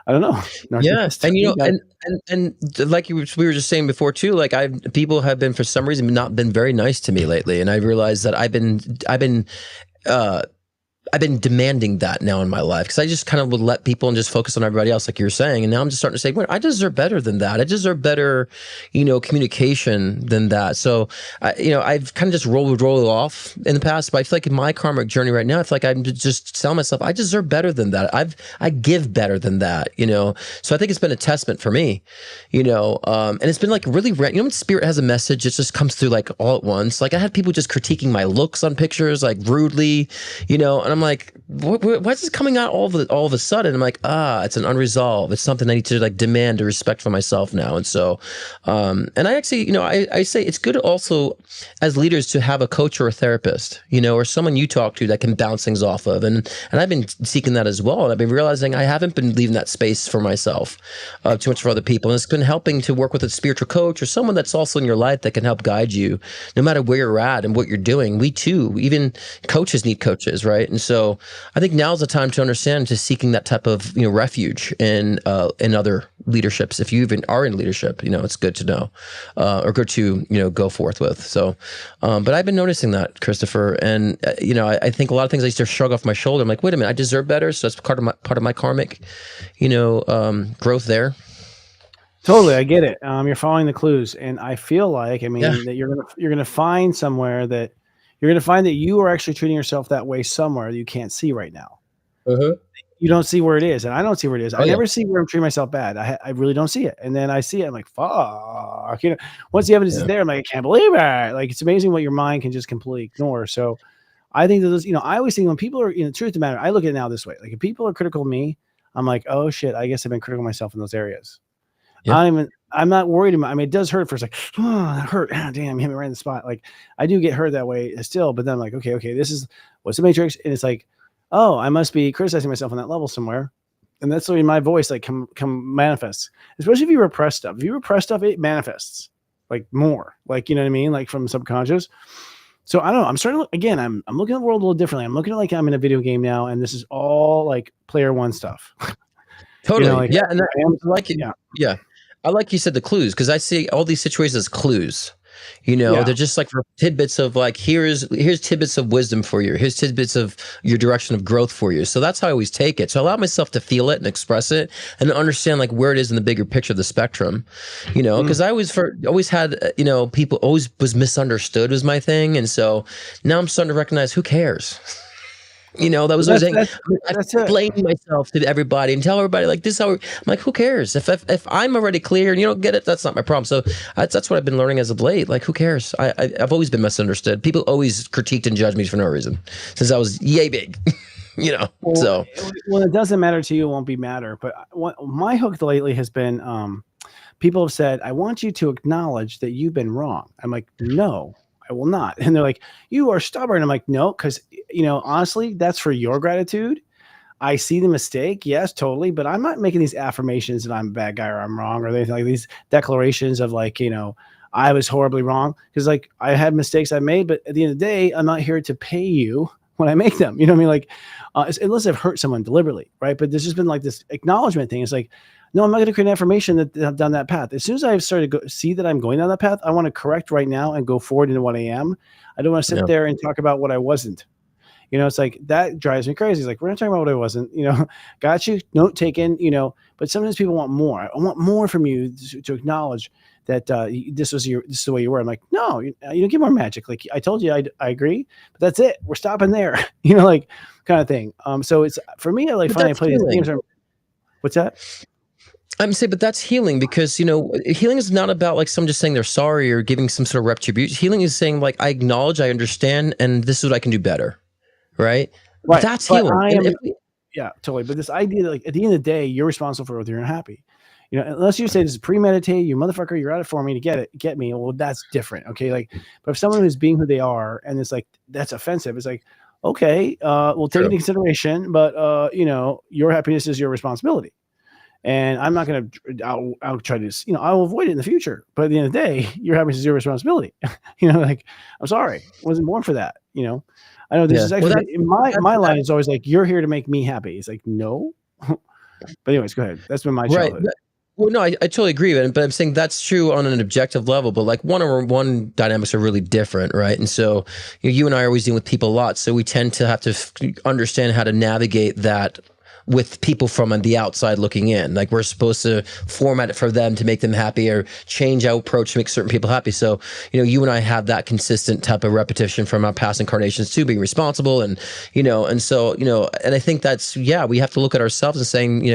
I don't know. Yes. And, and like we were just saying before too, like people have been, for some reason, not been very nice to me lately. And I realized that I've been demanding that now in my life, because I just kind of would let people and just focus on everybody else, like you were saying. And now I'm just starting to say, well, I deserve better than that. I deserve better, communication than that. So, I've kind of just rolled off in the past, but I feel like in my karmic journey right now, I feel like I'm just telling myself, I deserve better than that. I give better than that, So I think it's been a testament for me, and it's been like really, when spirit has a message, it just comes through like all at once. Like I had people just critiquing my looks on pictures, like rudely, and I'm like, what's this coming out all of a sudden? I'm like, it's an unresolved. It's something I need to like demand a respect for myself now. And so, and I actually, I say it's good also as leaders to have a coach or a therapist, or someone you talk to that can bounce things off of. And I've been seeking that as well. And I've been realizing I haven't been leaving that space for myself, too much for other people. And it's been helping to work with a spiritual coach or someone that's also in your life that can help guide you no matter where you're at and what you're doing. We too, even coaches need coaches, right? And so I think now's the time to understand, to seeking that type of refuge in other leaderships. If you even are in leadership, it's good to know, or good to go forth with. So, but I've been noticing that, Christopher, and I think a lot of things I used to shrug off my shoulder. I'm like, wait a minute, I deserve better. So that's part of my karmic, growth there. Totally, I get it. You're following the clues, and I feel like, that you're gonna find somewhere that. You're going to find that you are actually treating yourself that way somewhere that you can't see right now. You don't see where it is, and I don't see where it is. I never see where I'm treating myself bad. I really don't see it. And then I see it, I'm like, fuck. Once the evidence is there, I'm like, I can't believe it. Like, it's amazing what your mind can just completely ignore. So I think that those, I always think when people are, truth of the matter, I look at it now this way. Like, if people are critical of me, I'm like, oh shit, I guess I've been critical of myself in those areas. Yeah. I'm not worried about. It does hurt for a second. Oh, that hurt. Ah, damn, hit me right in the spot. Like I do get hurt that way still, but then I'm like, okay, this is what's the matrix, and it's like, oh, I must be criticizing myself on that level somewhere, and that's the way my voice like come manifests. Especially if you repress stuff. If you repress stuff, it manifests like more. Like you know what I mean? Like from subconscious. So I don't know. I'm starting to again. I'm looking at the world a little differently. I'm looking at like I'm in a video game now, and this is all like player one stuff. Totally. Like Yeah. And I am, I like it. yeah, Yeah. I like you said the clues because I see all these situations as clues. yeah. They're just like tidbits of like here's tidbits of wisdom for you. Here's tidbits of your direction of growth for you. So that's how I always take it. So I allow myself to feel it and express it and understand like where it is in the bigger picture of the spectrum. Because I always had people always was misunderstood was my thing, and so now I'm starting to recognize who cares. That was always I explain myself to everybody and tell everybody like this. I'm like, who cares if I'm already clear and you don't get it? That's not my problem. So that's what I've been learning as of late. Like, who cares? I've always been misunderstood. People always critiqued and judged me for no reason since I was yay big. Well, So when it doesn't matter to you, it won't be matter. But my hook lately has been people have said, I want you to acknowledge that you've been wrong. I'm like, no, I will not. And they're like, you are stubborn. I'm like, no, because, honestly, that's for your gratitude. I see the mistake. Yes, totally. But I'm not making these affirmations that I'm a bad guy or I'm wrong or anything like these declarations of like, I was horribly wrong. Because like I had mistakes I made, but at the end of the day, I'm not here to pay you when I make them. You know what I mean? Like, unless I've hurt someone deliberately, right? But there's just been like this acknowledgement thing. It's like, no, I'm not going to create an affirmation that I've done that path. As soon as I've started to see that I'm going down that path, I want to correct right now and go forward into what I am. I don't want to sit there and talk about what I wasn't. It's like that drives me crazy. It's like, we're not talking about what I wasn't, got you, note taken, but sometimes people want more. I want more from you to acknowledge that this is the way you were. I'm like, no, you don't get more magic. Like I told you, I agree, but that's it. We're stopping there, like kind of thing. So it's for me, I like finally play these games. What's that? I'm saying, but that's healing because, healing is not about like someone just saying they're sorry or giving some sort of retribution. Healing is saying like, I acknowledge, I understand, and this is what I can do better. Right. That's healing. Yeah, totally. But this idea that like at the end of the day, you're responsible for whether you're unhappy. Unless you say this is premeditated, you motherfucker, you're out it for me to get me. Well, that's different. Okay. Like, but if someone who's being who they are and it's like, that's offensive, it's like, okay, we'll take it into consideration, but your happiness is your responsibility. And I'm not going to, I'll try to, I'll avoid it in the future. But at the end of the day, your happiness is your responsibility. Like, I'm sorry, I wasn't born for that. I know this is actually my line is always like, you're here to make me happy. It's like, no. But anyways, go ahead. That's been my childhood. Right. Well, no, I totally agree with it, but I'm saying that's true on an objective level, but like one-on-one dynamics are really different, right? And so you and I are always dealing with people a lot, so we tend to have to understand how to navigate that with people from the outside looking in. Like we're supposed to format it for them to make them happy or change our approach to make certain people happy. So, you and I have that consistent type of repetition from our past incarnations too, being responsible and so, and I think that's, we have to look at ourselves and saying,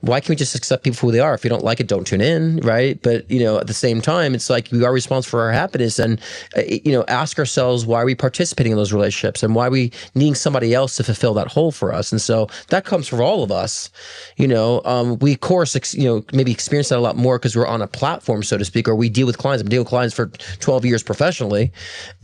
why can't we just accept people for who they are? If you don't like it, don't tune in. Right. But, at the same time, it's like we are responsible for our happiness and, ask ourselves, why are we participating in those relationships and why are we needing somebody else to fulfill that hole for us? And so that comes from all of us, we of course, maybe experience that a lot more because we're on a platform, so to speak, or we deal with clients. I'm dealing with clients for 12 years professionally.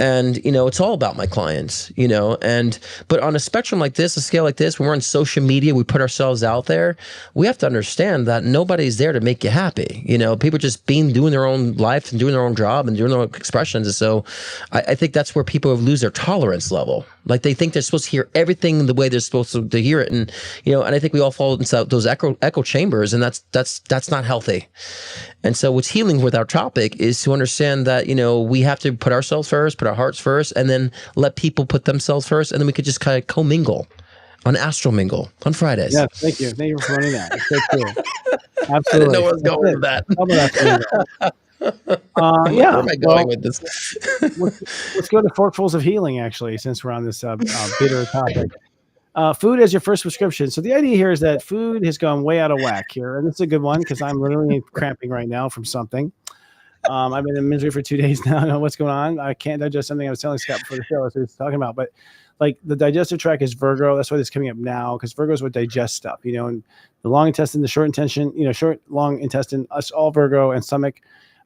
And, it's all about my clients, but on a spectrum like this, a scale like this, when we're on social media, we put ourselves out there. We have to understand that nobody's there to make you happy. People just doing their own life and doing their own job and doing their own expressions. And so I think that's where people lose their tolerance level. Like they think they're supposed to hear everything the way they're supposed to hear it. And, and I think we all fall into those echo chambers, and that's not healthy. And so what's healing with our topic is to understand that, we have to put ourselves first, put our hearts first, and then let people put themselves first. And then we could just kind of commingle on Astro Mingle on Fridays. Yes, thank you. Thank you for running that. It's so cool. Absolutely. I didn't know where I was going with that. Yeah. Where am I going with this? let's go to Forkfuls of Healing, actually, since we're on this bitter topic. Food as your first prescription. So the idea here is that food has gone way out of whack here. And it's a good one because I'm literally cramping right now from something. I've been in misery for 2 days now. I don't know what's going on. I can't digest something I was telling Scott before the show. That's what he's talking about. But like the digestive tract is Virgo. That's why it's coming up now because Virgos would digest stuff, and the long intestine, the short intestine, long intestine, us all Virgo and stomach.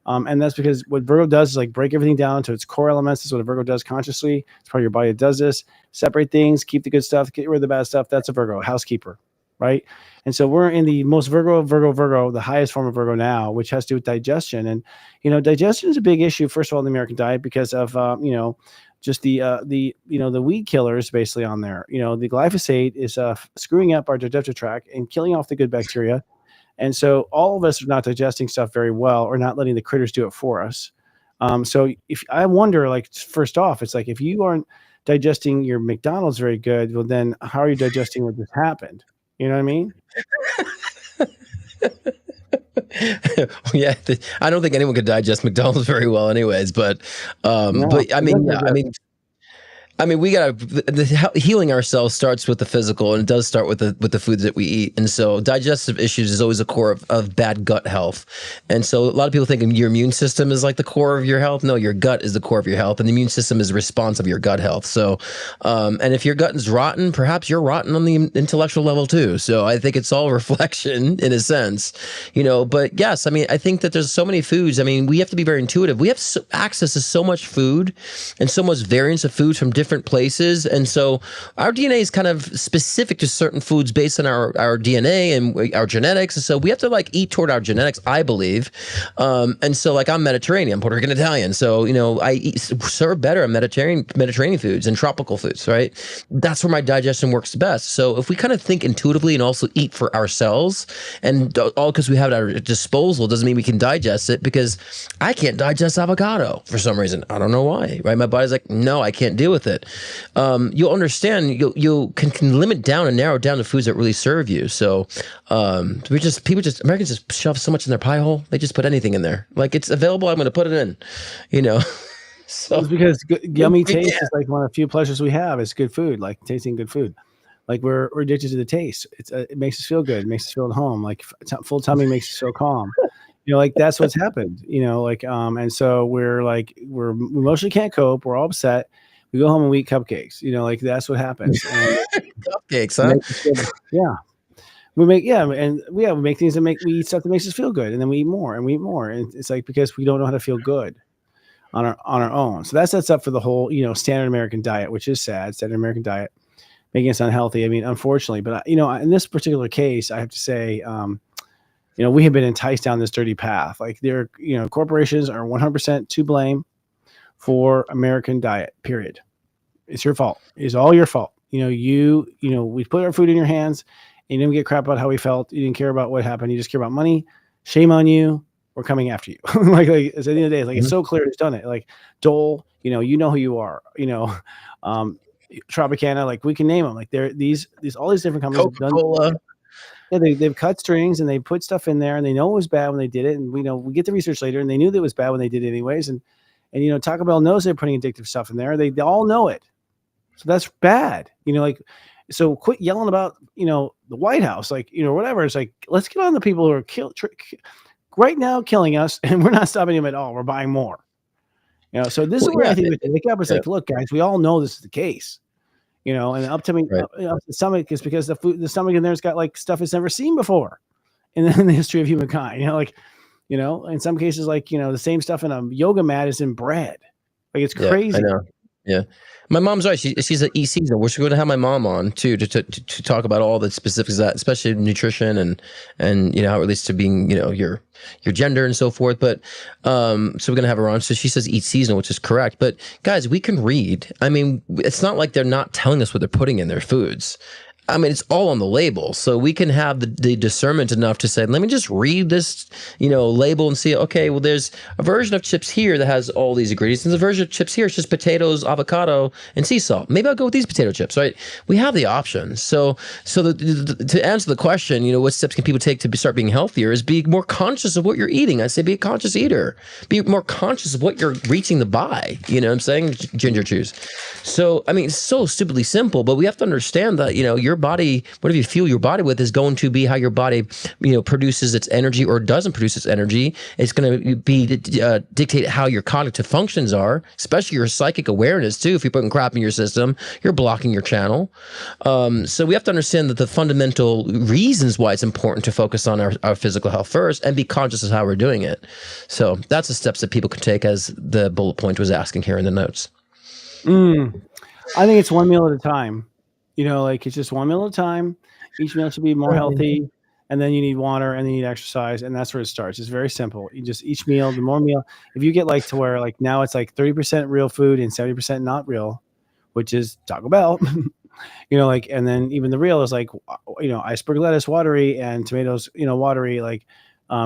And that's because what Virgo does is like break everything down to its core elements. That's what a Virgo does consciously. It's part of your body that does this. Separate things, keep the good stuff, get rid of the bad stuff. That's a Virgo, housekeeper, right? And so we're in the most Virgo, the highest form of Virgo now, which has to do with digestion. And, digestion is a big issue, first of all, in the American diet because of, just the the weed killers basically on there. The glyphosate is screwing up our digestive tract and killing off the good bacteria. And so all of us are not digesting stuff very well, or not letting the critters do it for us. So if I wonder, like, first off, it's like, if you aren't digesting your McDonald's very good, well, then how are you digesting what just happened? You know what I mean? Yeah, I don't think anyone could digest McDonald's very well, anyways. But No, but I it mean, doesn't yeah, I mean, we gotta healing ourselves starts with the physical, and it does start with the foods that we eat. And so, digestive issues is always a core of bad gut health. And so, a lot of people think your immune system is like the core of your health. No, your gut is the core of your health, and the immune system is a response of your gut health. So, and if your gut is rotten, perhaps you're rotten on the intellectual level too. So, I think it's all a reflection in a sense, But yes, I mean, I think that there's so many foods. I mean, we have to be very intuitive. We have access to so much food and so much variance of food from different places, and so our DNA is kind of specific to certain foods based on our DNA and our genetics, and so we have to like eat toward our genetics, I believe. And so, like, I'm Mediterranean, Puerto Rican, Italian, so I serve better on Mediterranean foods and tropical foods, right? That's where my digestion works the best. So if we kind of think intuitively and also eat for ourselves, and all because we have it at our disposal doesn't mean we can digest it, because I can't digest avocado for some reason. I don't know why, right? My body's like, no, I can't deal with it. You'll understand. You can limit down and narrow down the foods that really serve you. So Americans just shove so much in their pie hole. They just put anything in there. Like, it's available, I'm going to put it in. So it's because yummy taste is like one of the few pleasures we have. Is good food, like tasting good food. Like, we're addicted to the taste. It makes us feel good. It makes us feel at home. Like, full tummy makes us feel calm. Like, that's what's happened. And so we emotionally can't cope. We're all upset. We go home and we eat cupcakes. Like, that's what happens. And cupcakes, huh? Yeah. We make things we eat stuff that makes us feel good, and then we eat more and we eat more. And it's like, because we don't know how to feel good on our own. So that sets up for the whole, standard American diet, which is sad. Standard American diet making us unhealthy. I mean, unfortunately, but in this particular case, I have to say, we have been enticed down this dirty path. Like, corporations are 100% to blame for American diet, period. It's your fault. It's all your fault. We put our food in your hands, and you didn't get crap about how we felt. You didn't care about what happened. You just care about money. Shame on you. We're coming after you. like it's at the end of the day, like, it's so clear who's done it. Like Dole, you know who you are. Tropicana, like, we can name them. Like, these all these different companies have done. Yeah, they've cut strings and they put stuff in there, and they know it was bad when they did it. And we get the research later, and they knew that it was bad when they did it anyways. And Taco Bell knows they're putting addictive stuff in there. They all know it. So that's bad. So quit yelling about, the White House, like, whatever. It's like, let's get on the people who are right now killing us, and we're not stopping them at all. We're buying more. So this is where I think we have to wake up. It's like, look, guys, we all know this is the case. And up to the stomach is because the stomach in there's got like stuff it's never seen before in the history of humankind. In some cases, like, the same stuff in a yoga mat is in bread. Like, it's crazy. I know. Yeah. My mom's right. She's at season. We're going to have my mom on too to talk about all the specifics of that, especially nutrition and how it relates to being, your gender and so forth. But so we're going to have her on. So she says eat seasonal, which is correct. But guys, we can read. I mean, it's not like they're not telling us what they're putting in their foods. I mean, it's all on the label. So we can have the discernment enough to say, let me just read this, label and see, okay, well, there's a version of chips here that has all these ingredients. And the version of chips here is just potatoes, avocado, and sea salt. Maybe I'll go with these potato chips, right? We have the options. So to answer the question, what steps can people take to start being healthier is be more conscious of what you're eating. I say be a conscious eater. Be more conscious of what you're reaching to buy. You know what I'm saying? Ginger chews. So, I mean, it's so stupidly simple, but we have to understand that, your body, whatever you fuel your body with, is going to be how your body, produces its energy or doesn't produce its energy. It's going to be dictate how your cognitive functions are, especially your psychic awareness too. If you're putting crap in your system, you're blocking your channel. So we have to understand that the fundamental reasons why it's important to focus on our physical health first and be conscious of how we're doing it. So that's the steps that people can take, as the bullet point was asking here in the notes. I think it's one meal at a time. It's just one meal at a time. Each meal should be more healthy. and then you need water, and then you need exercise, and that's where it starts. It's very simple. You just each meal, the more meal, if you get like to where like now it's like 30% real food and 70% not real, which is Taco Bell, like, and then even the real is like, iceberg lettuce watery and tomatoes, watery, like,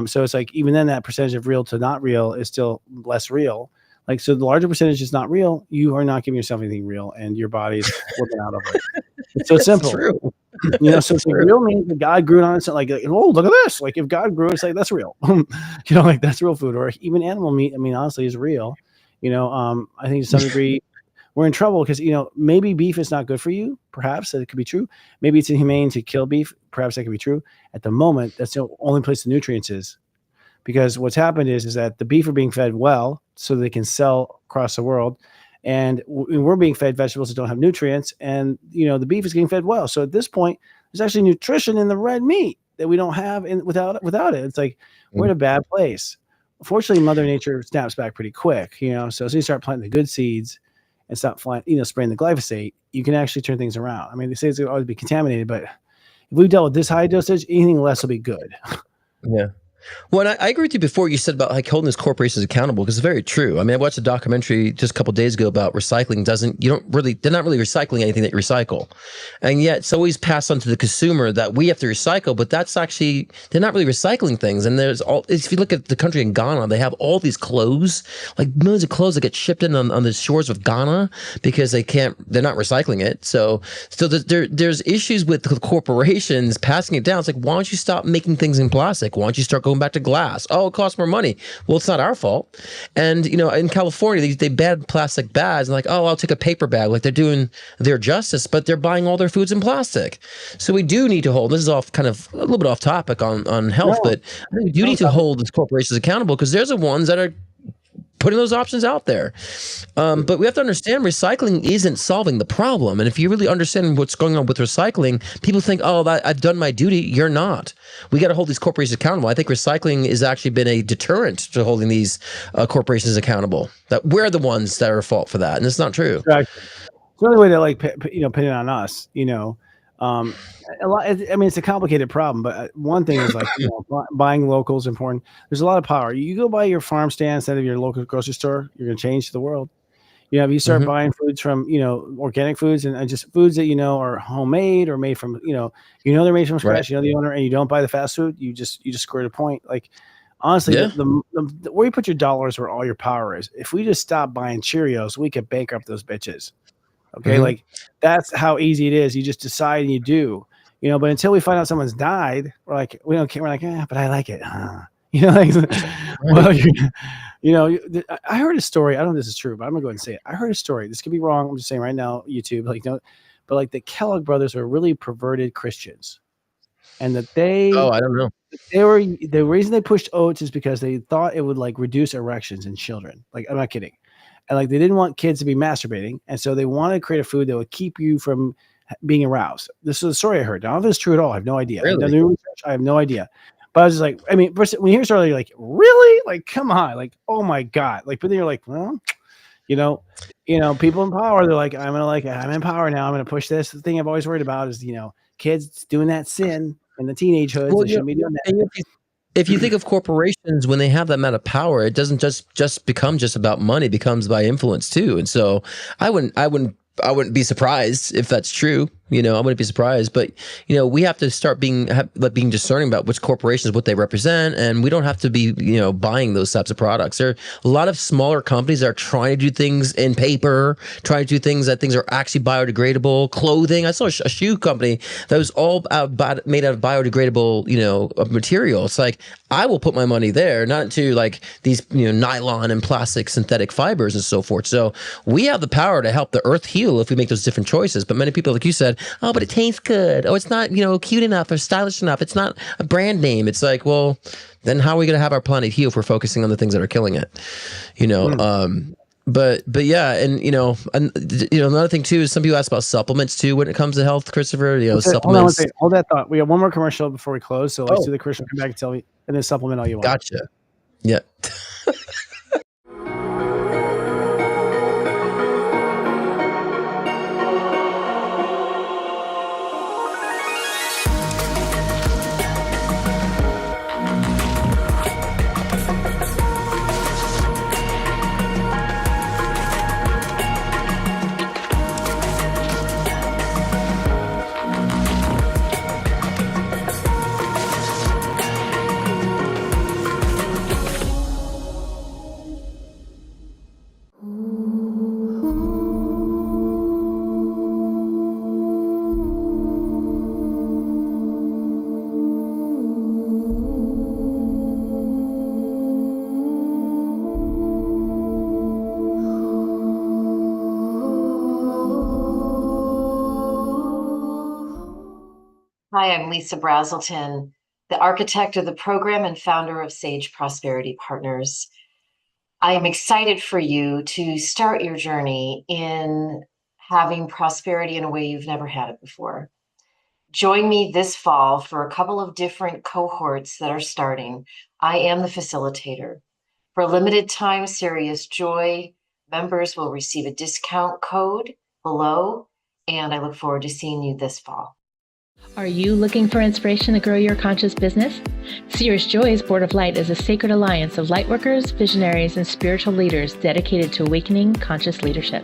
so it's like even then that percentage of real to not real is still less real. Like, so the larger percentage is not real. You are not giving yourself anything real, and your body is flipping out over it. It's so simple. True. So it's like real means that God grew it on it. Like, oh, look at this. Like, if God grew it, it's like, that's real. Like that's real food. Or even animal meat, I mean, honestly, is real. I think to some degree we're in trouble because, maybe beef is not good for you. Perhaps that could be true. Maybe it's inhumane to kill beef. Perhaps that could be true. At the moment, that's the only place the nutrients is. Because what's happened is that the beef are being fed well so they can sell across the world. And we're being fed vegetables that don't have nutrients. And, the beef is getting fed well. So at this point, there's actually nutrition in the red meat that we don't have without it. It's like we're in a bad place. Unfortunately, Mother Nature snaps back pretty quick, so as you start planting the good seeds and stop spraying the glyphosate, you can actually turn things around. I mean, they say it's going to always be contaminated, but if we've dealt with this high dosage, anything less will be good. Yeah. Well, and I agree with you before you said about like holding these corporations accountable, because it's very true. I mean, I watched a documentary just a couple of days ago about recycling. They're not really recycling anything that you recycle. And yet it's always passed on to the consumer that we have to recycle, but that's actually, they're not really recycling things. And if you look at the country in Ghana, they have all these clothes, like millions of clothes that get shipped in on the shores of Ghana because they're not recycling it. So there's issues with the corporations passing it down. It's like, why don't you stop making things in plastic? Why don't you start going back to glass? Oh, it costs more money. Well, it's not our fault. And in California, they banned plastic bags, and like, oh, I'll take a paper bag. Like, they're doing their justice, but they're buying all their foods in plastic. So we do need to hold. This is off kind of a little bit off topic on health, but I think we do need to hold these corporations accountable because they're the ones that are putting those options out there. But we have to understand recycling isn't solving the problem. And if you really understand what's going on with recycling, people think, oh, I've done my duty. You're not. We got to hold these corporations accountable. I think recycling has actually been a deterrent to holding these corporations accountable, that we're the ones that are at fault for that. And it's not true. Exactly. It's the only way to pin it on us, a lot. I mean, it's a complicated problem, but one thing is like buying local is important. There's a lot of power. You go buy your farm stand instead of your local grocery store, you're going to change the world. If you start buying foods from organic foods and just foods that are homemade or made from they're made from scratch. Right. The owner, and you don't buy the fast food. You just scored a point. Like honestly, the where you put your dollars, where all your power is. If we just stop buying Cheerios, we could bankrupt those bitches. Okay, like that's how easy it is. You just decide and you do. But until we find out someone's died, we're like, we don't care. We're like, but I like it. Well, I heard a story. I don't know if this is true, but I'm gonna go ahead and say it. I heard a story. This could be wrong. I'm just saying right now, YouTube, but like the Kellogg brothers were really perverted Christians, and that they. Oh, I don't know. The reason they pushed oats is because they thought it would like reduce erections in children. Like, I'm not kidding. And like they didn't want kids to be masturbating, and so they wanted to create a food that would keep you from being aroused. This is a story I heard. I don't know if it's true at all. I have no idea. Really? I've done new research. I have no idea. But I was just like, I mean, first, when you hear a story, you're like, really? Like, come on. Like, oh my God. Like, but then you're like, well, people in power, they're like, I'm in power now. I'm going to push this. The thing I've always worried about is, kids doing that sin in the teenage hoods. Well, they shouldn't be doing that. If you think of corporations, when they have that amount of power, it doesn't just become just about money. It becomes by influence too. And so I wouldn't be surprised if that's true. I wouldn't be surprised, but we have to start being discerning about which corporations, what they represent, and we don't have to be buying those types of products. There are a lot of smaller companies that are trying to do things in paper, trying to do things that things are actually biodegradable. Clothing. I saw a shoe company that was all made out of biodegradable material. It's like, I will put my money there, not into like these nylon and plastic synthetic fibers and so forth. So we have the power to help the earth heal if we make those different choices. But many people, like you said, oh, but it tastes good. Oh, it's not, cute enough or stylish enough. It's not a brand name. It's like, well, then how are we going to have our planet heal if we're focusing on the things that are killing it? But yeah, and another thing too is some people ask about supplements too when it comes to health, Christopher. Supplements. Hold that thought. We have one more commercial before we close, so let's do the commercial. Come back and tell me, and then supplement all you want. Gotcha. Yeah. Hi, I'm Lisa Brazelton, the architect of the program and founder of Sage Prosperity Partners. I am excited for you to start your journey in having prosperity in a way you've never had it before. Join me this fall for a couple of different cohorts that are starting. I am the facilitator. For a limited time, Serious Joy members will receive a discount code below, and I look forward to seeing you this fall. Are you looking for inspiration to grow your conscious business? Serious Joy's Board of Light is a sacred alliance of lightworkers, visionaries, and spiritual leaders dedicated to awakening conscious leadership.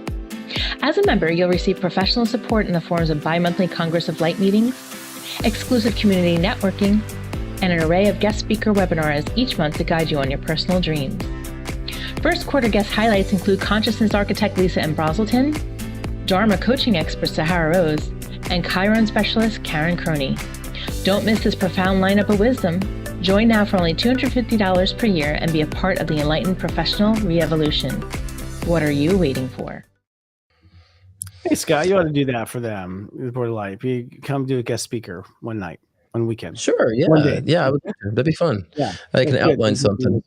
As a member, you'll receive professional support in the forms of bi-monthly Congress of Light meetings, exclusive community networking, and an array of guest speaker webinars each month to guide you on your personal dreams. First quarter guest highlights include consciousness architect Lisa M. Brazelton, Dharma coaching expert Sahara Rose, and Chiron specialist Karen Croney. Don't miss this profound lineup of wisdom. Join now for only $250 per year and be a part of the enlightened professional re-evolution. What are you waiting for? Hey, Scott, you ought to do that for them. The Board of Light. You come do a guest speaker one night, one weekend. Sure. Yeah. One day. Yeah. That'd be fun. Yeah. I can outline something.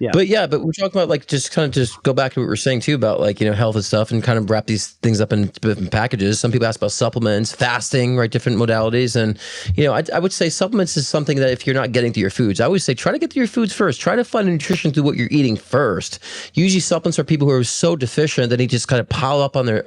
Yeah. But we're talking about like just kind of just go back to what we were saying too about like, health and stuff and kind of wrap these things up in different packages. Some people ask about supplements, fasting, right? Different modalities. And, I would say supplements is something that if you're not getting to your foods, I always say try to get to your foods first. Try to find nutrition through what you're eating first. Usually supplements are people who are so deficient that they just kind of pile up on their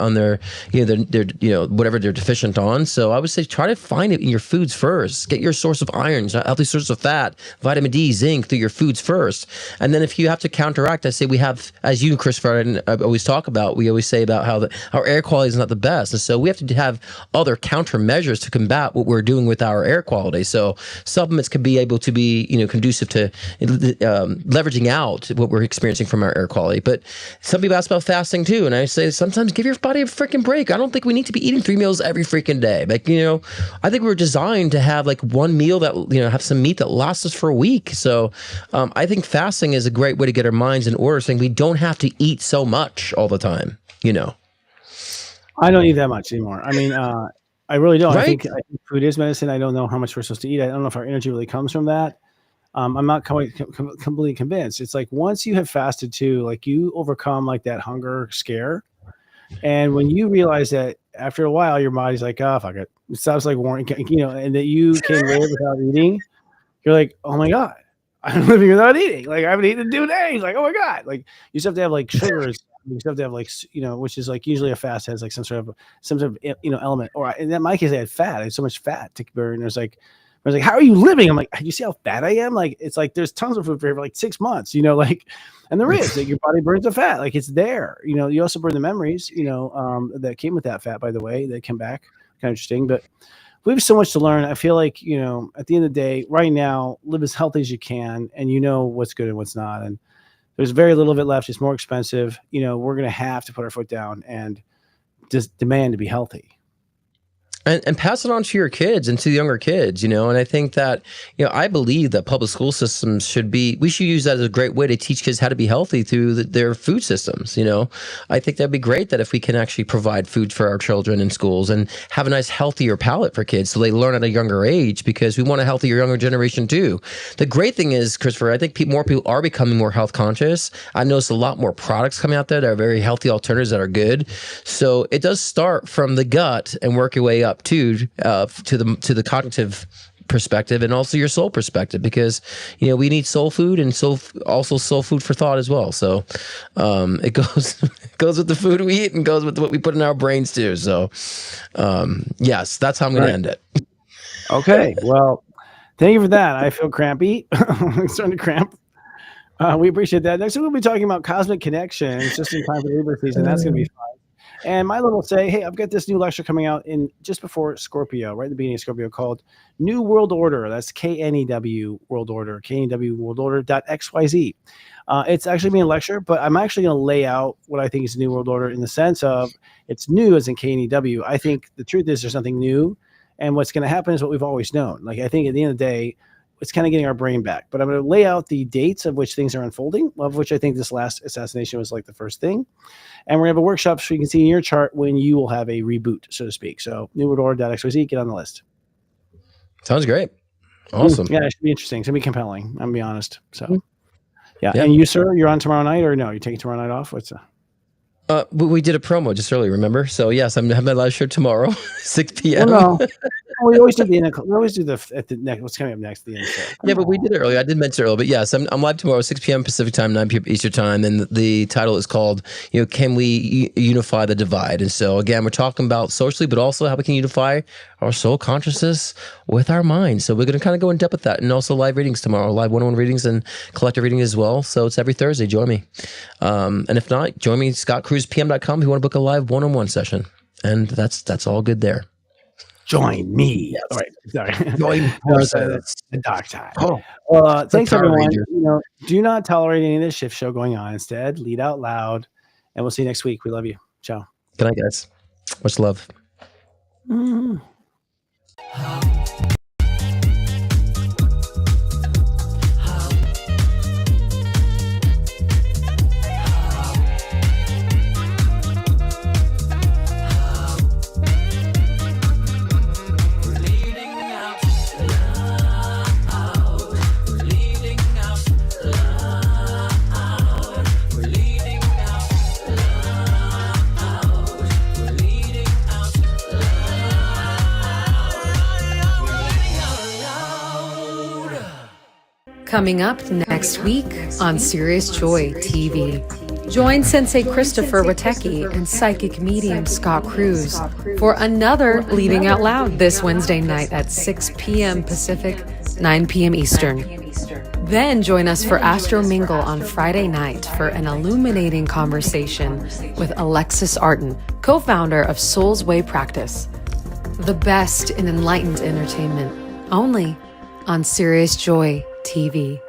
whatever they're deficient on. So I would say try to find it in your foods first. Get your source of iron, healthy source of fat, vitamin D, zinc through your foods first. And then if you have to counteract, I say we have, as you, Christopher, and I always talk about, we always say about how our air quality is not the best. And so we have to have other countermeasures to combat what we're doing with our air quality. So supplements can be able to be, conducive to leveraging out what we're experiencing from our air quality. But some people ask about fasting too. And I say sometimes give your body a freaking break. I don't think we need to be eating 3 meals every freaking day. Like, I think we're designed to have like one meal that, have some meat that lasts us for a week. So I think fasting is a great way to get our minds in order, saying we don't have to eat so much all the time. I don't eat that much anymore. I mean, I really don't. Right? I think food is medicine. I don't know how much we're supposed to eat. I don't know if our energy really comes from that. I'm not completely convinced. It's like once you have fasted too, like you overcome like that hunger scare. And when you realize that after a while, your body's like, oh, fuck it. It stops like warning, and that you can live without eating. You're like, oh my God, I'm living without eating. Like I haven't eaten in 2 days. Like, oh my God. Like you just have to have like sugars. You just have to have like, which is like usually a fast has like some sort of element. Or in my case, I had fat. I had so much fat to burn. I was like, how are you living? I'm like, you see how fat I am? Like, it's like there's tons of food for like 6 months, and there is like your body burns the fat. Like it's there. You also burn the memories, that came with that fat, by the way, that come back. Kind of interesting, but we have so much to learn. I feel like, at the end of the day, right now, live as healthy as you can, and what's good and what's not. And there's very little of it left. It's more expensive. We're going to have to put our foot down and just demand to be healthy. And pass it on to your kids and to the younger kids, and I think that, I believe that public school systems we should use that as a great way to teach kids how to be healthy through their food systems. I think that'd be great that if we can actually provide food for our children in schools and have a nice healthier palate for kids so they learn at a younger age, because we want a healthier younger generation too. The great thing is, Christopher, I think more people are becoming more health conscious. I've noticed a lot more products coming out there that are very healthy alternatives that are good. So it does start from the gut and work your way up to the cognitive perspective and also your soul perspective, because we need soul food and also soul food for thought as well. So it goes with the food we eat and goes with what we put in our brains too. So yes, that's how I'm going to end it. Okay, well, thank you for that. I feel crampy. I'm starting to cramp. We appreciate that. Next week we'll be talking about cosmic connections just in time for Libra season. That's going to be fun. And Milo will say, hey, I've got this new lecture coming out in just before Scorpio, right at the beginning of Scorpio, called New World Order. That's KNEW World Order, KNEWWorldOrder.xyz. It's actually being a lecture, but I'm actually going to lay out what I think is the New World Order in the sense of it's new as in KNEW. I think the truth is there's nothing new. And what's going to happen is what we've always known. Like, I think at the end of the day, it's kind of getting our brain back. But I'm going to lay out the dates of which things are unfolding, of which I think this last assassination was like the first thing. And we're going to have a workshop so you can see in your chart when you will have a reboot, so to speak. So newworldorder.xyz, get on the list. Sounds great. Awesome. Yeah, it should be interesting. It's gonna be compelling. I'm gonna be honest. So, yeah. Yeah. And you, sir, you're on tomorrow night, or no? You taking tomorrow night off? What's We did a promo just earlier, remember? So yes, I'm having my live show tomorrow, 6 p.m. Well, no. We always do the end. We always do at the next. What's coming up next? The end. Yeah, but we did it earlier. I did mention it earlier, but yes, I'm live tomorrow, 6 p.m. Pacific time, 9 p.m. Eastern time, and the title is called, Can We Unify the Divide? And so again, we're talking about socially, but also how we can unify our soul consciousness with our mind. So we're going to kind of go in depth with that, and also live readings tomorrow, live one-on-one readings and collective reading as well. So it's every Thursday. Join me, and if not, join me scottcruzepm.com if you want to book a live one-on-one session, and that's all good there. Join me. Yes. All right. Sorry. Join That's the dark side. Thanks, everyone. Do not tolerate any of this shift show going on. Instead, lead out loud, and we'll see you next week. We love you. Ciao. Good night, guys. Much love. Mm-hmm. Coming up next week on Serious Joy TV. Join Sensei Christopher Witecki and psychic medium Scott Cruz for another Leading Out Loud this Wednesday night at 6 p.m. Pacific, 9 p.m. Eastern. Then join us for Astro Mingle on Friday night for an illuminating conversation with Alexis Arden, co-founder of Soul's Way Practice. The best in enlightened entertainment, only on Serious Joy TV.